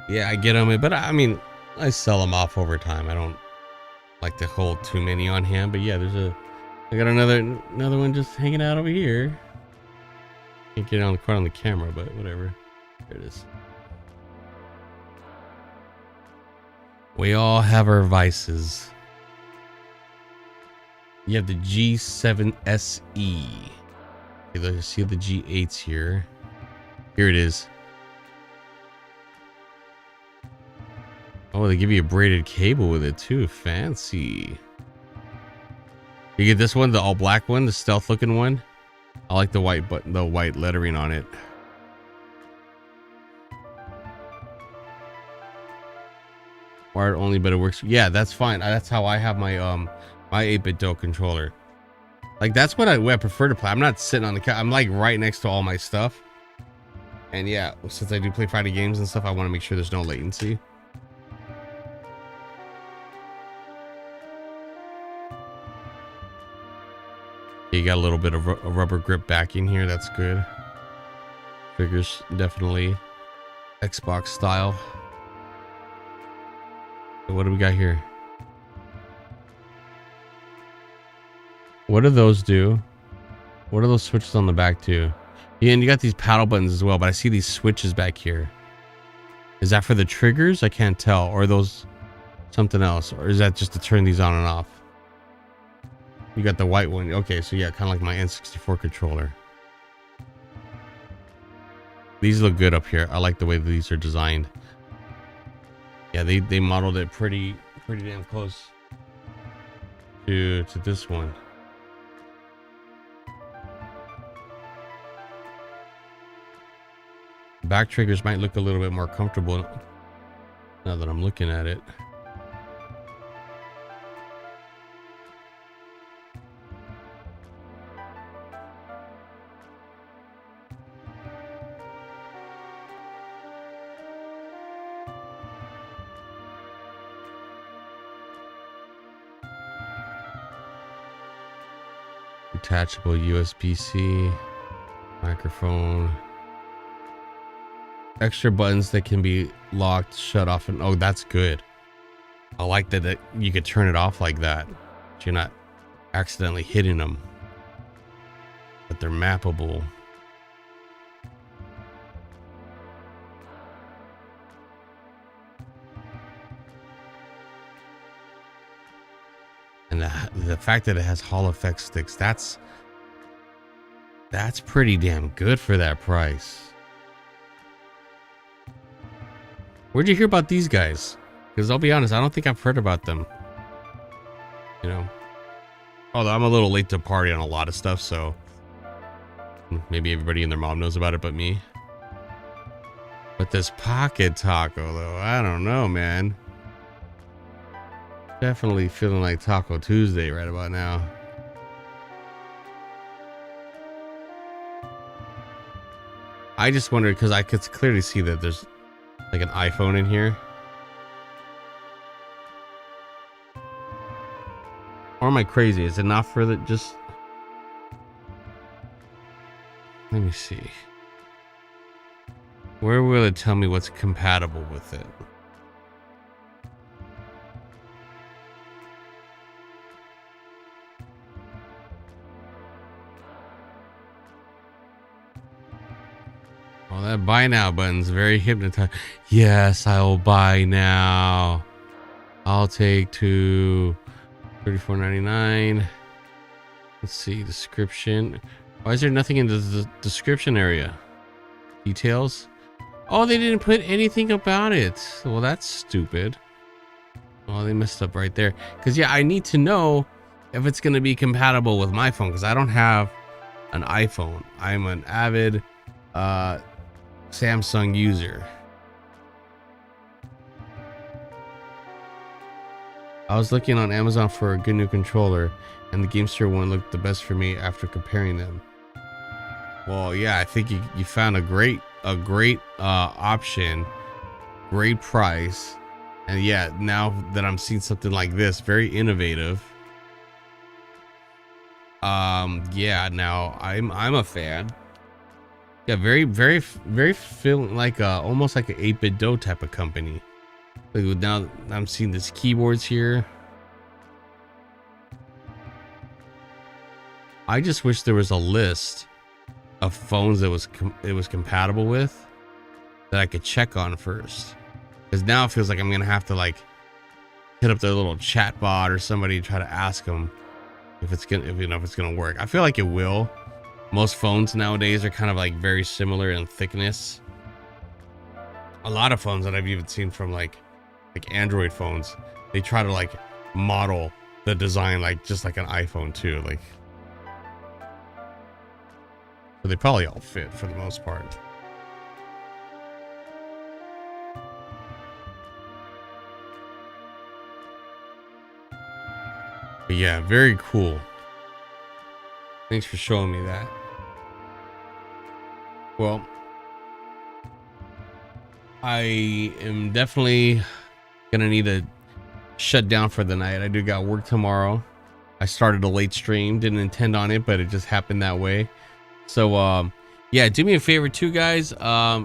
Yeah, I get them, but I mean, I sell them off over time. I don't like to hold too many on hand, but yeah, I got another one just hanging out over here. Can't get it quite on the camera, but whatever. There it is. We all have our vices. You have the G7 SE. Okay, let's see the G8s here. Here it is. Oh, they give you a braided cable with it too. Fancy. You get this one, the all black one, the stealth looking one. I like the white button, the white lettering on it. Wired only, but it works. Yeah, that's fine. That's how I have my my 8-Bit Do controller. Like that's what I prefer to play. I'm not sitting on the couch. I'm like right next to all my stuff. And yeah, since I do play fighting games and stuff, I want to make sure there's no latency. You got a little bit of a rubber grip backing here. That's good. Triggers definitely Xbox style. So what do we got here? What do those do? What do those switches on the back do? Yeah, and you got these paddle buttons as well, but I see these switches back here. Is that for the triggers? I can't tell. Or are those something else? Or is that just to turn these on and off? You got the white one. Okay, so yeah, kind of like my N64 controller. These look good up here. I like the way these are designed. Yeah, they modeled it pretty damn close to this one. Back triggers might look a little bit more comfortable now that I'm looking at it. Detachable USB-C, microphone, extra buttons that can be locked, shut off, and oh, that's good. I like that you could turn it off like that, so you're not accidentally hitting them, but they're mappable. And the fact that it has Hall Effect sticks, that's pretty damn good for that price. Where'd you hear about these guys? Because I'll be honest, I don't think I've heard about them. You know, although I'm a little late to party on a lot of stuff, so maybe everybody and their mom knows about it but me. But this Pocket Taco, though, I don't know, man. Definitely feeling like Taco Tuesday right about now. I just wondered because I could clearly see that there's like an iPhone in here. Or am I crazy? Is it not for the just? Let me see. Where will it tell me what's compatible with it? Oh, that buy now button's very hypnotizing. Yes, I will buy now. I'll take two. $34.99. Let's see, description. Why is there nothing in the description area? Details. Oh, they didn't put anything about it. Well, that's stupid. Oh, they messed up right there. Because yeah, I need to know if it's going to be compatible with my phone, because I don't have an iPhone. I'm an avid Samsung user. I was looking on Amazon for a good new controller, and the GameStore one looked the best for me after comparing them. Well, yeah, I think you found a great option, great price, and yeah, now that I'm seeing something like this, very innovative. Yeah, now I'm a fan. Yeah, very feeling like almost like an 8BitDo type of company. Like now I'm seeing this keyboards here. I just wish there was a list of phones that it was compatible with that I could check on first, because now it feels like I'm gonna have to like hit up their little chat bot or somebody to try to ask them if it's gonna work. I feel like it will. Most phones nowadays are kind of like very similar in thickness. A lot of phones that I've even seen from like Android phones, they try to like model the design like just like an iPhone too, like, so they probably all fit for the most part. But yeah, very cool. Thanks for showing me that. Well, I am definitely gonna need to shut down for the night. I do got work tomorrow. I started a late stream, didn't intend on it, but it just happened that way. So yeah, do me a favor too, guys.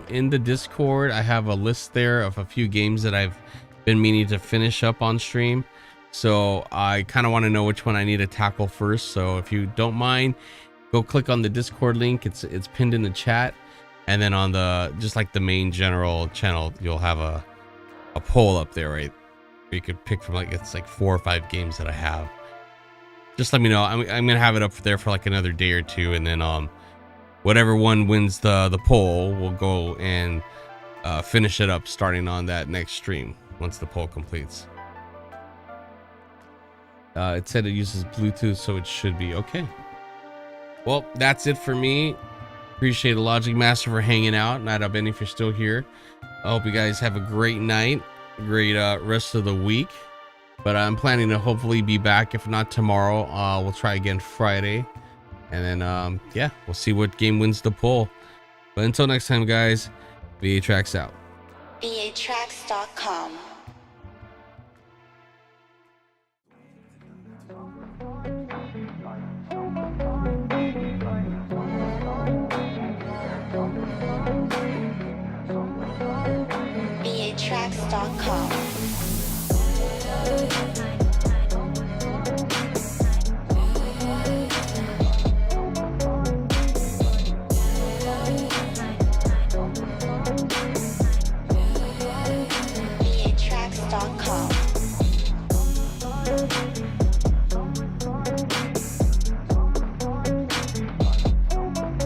In the Discord, I have a list there of a few games that I've been meaning to finish up on stream. So I kind of want to know which one I need to tackle first. So if you don't mind, go click on the Discord link. It's pinned in the chat. And then on the, just like the main general channel, you'll have a poll up there, right? Where you could pick from like, it's like 4 or 5 games that I have. Just let me know. I'm going to have it up there for like another day or two. And then whatever one wins the poll, we'll go and finish it up starting on that next stream once the poll completes. It said it uses Bluetooth, so it should be okay. Well, that's it for me. Appreciate the Logic Master for hanging out. Night Out Benny if you're still here. I hope you guys have a great night, great rest of the week. But I'm planning to hopefully be back. If not tomorrow, we'll try again Friday. And then, yeah, we'll see what game wins the poll. But until next time, guys, VA Tracks out. VATracks.com. VATracks.com.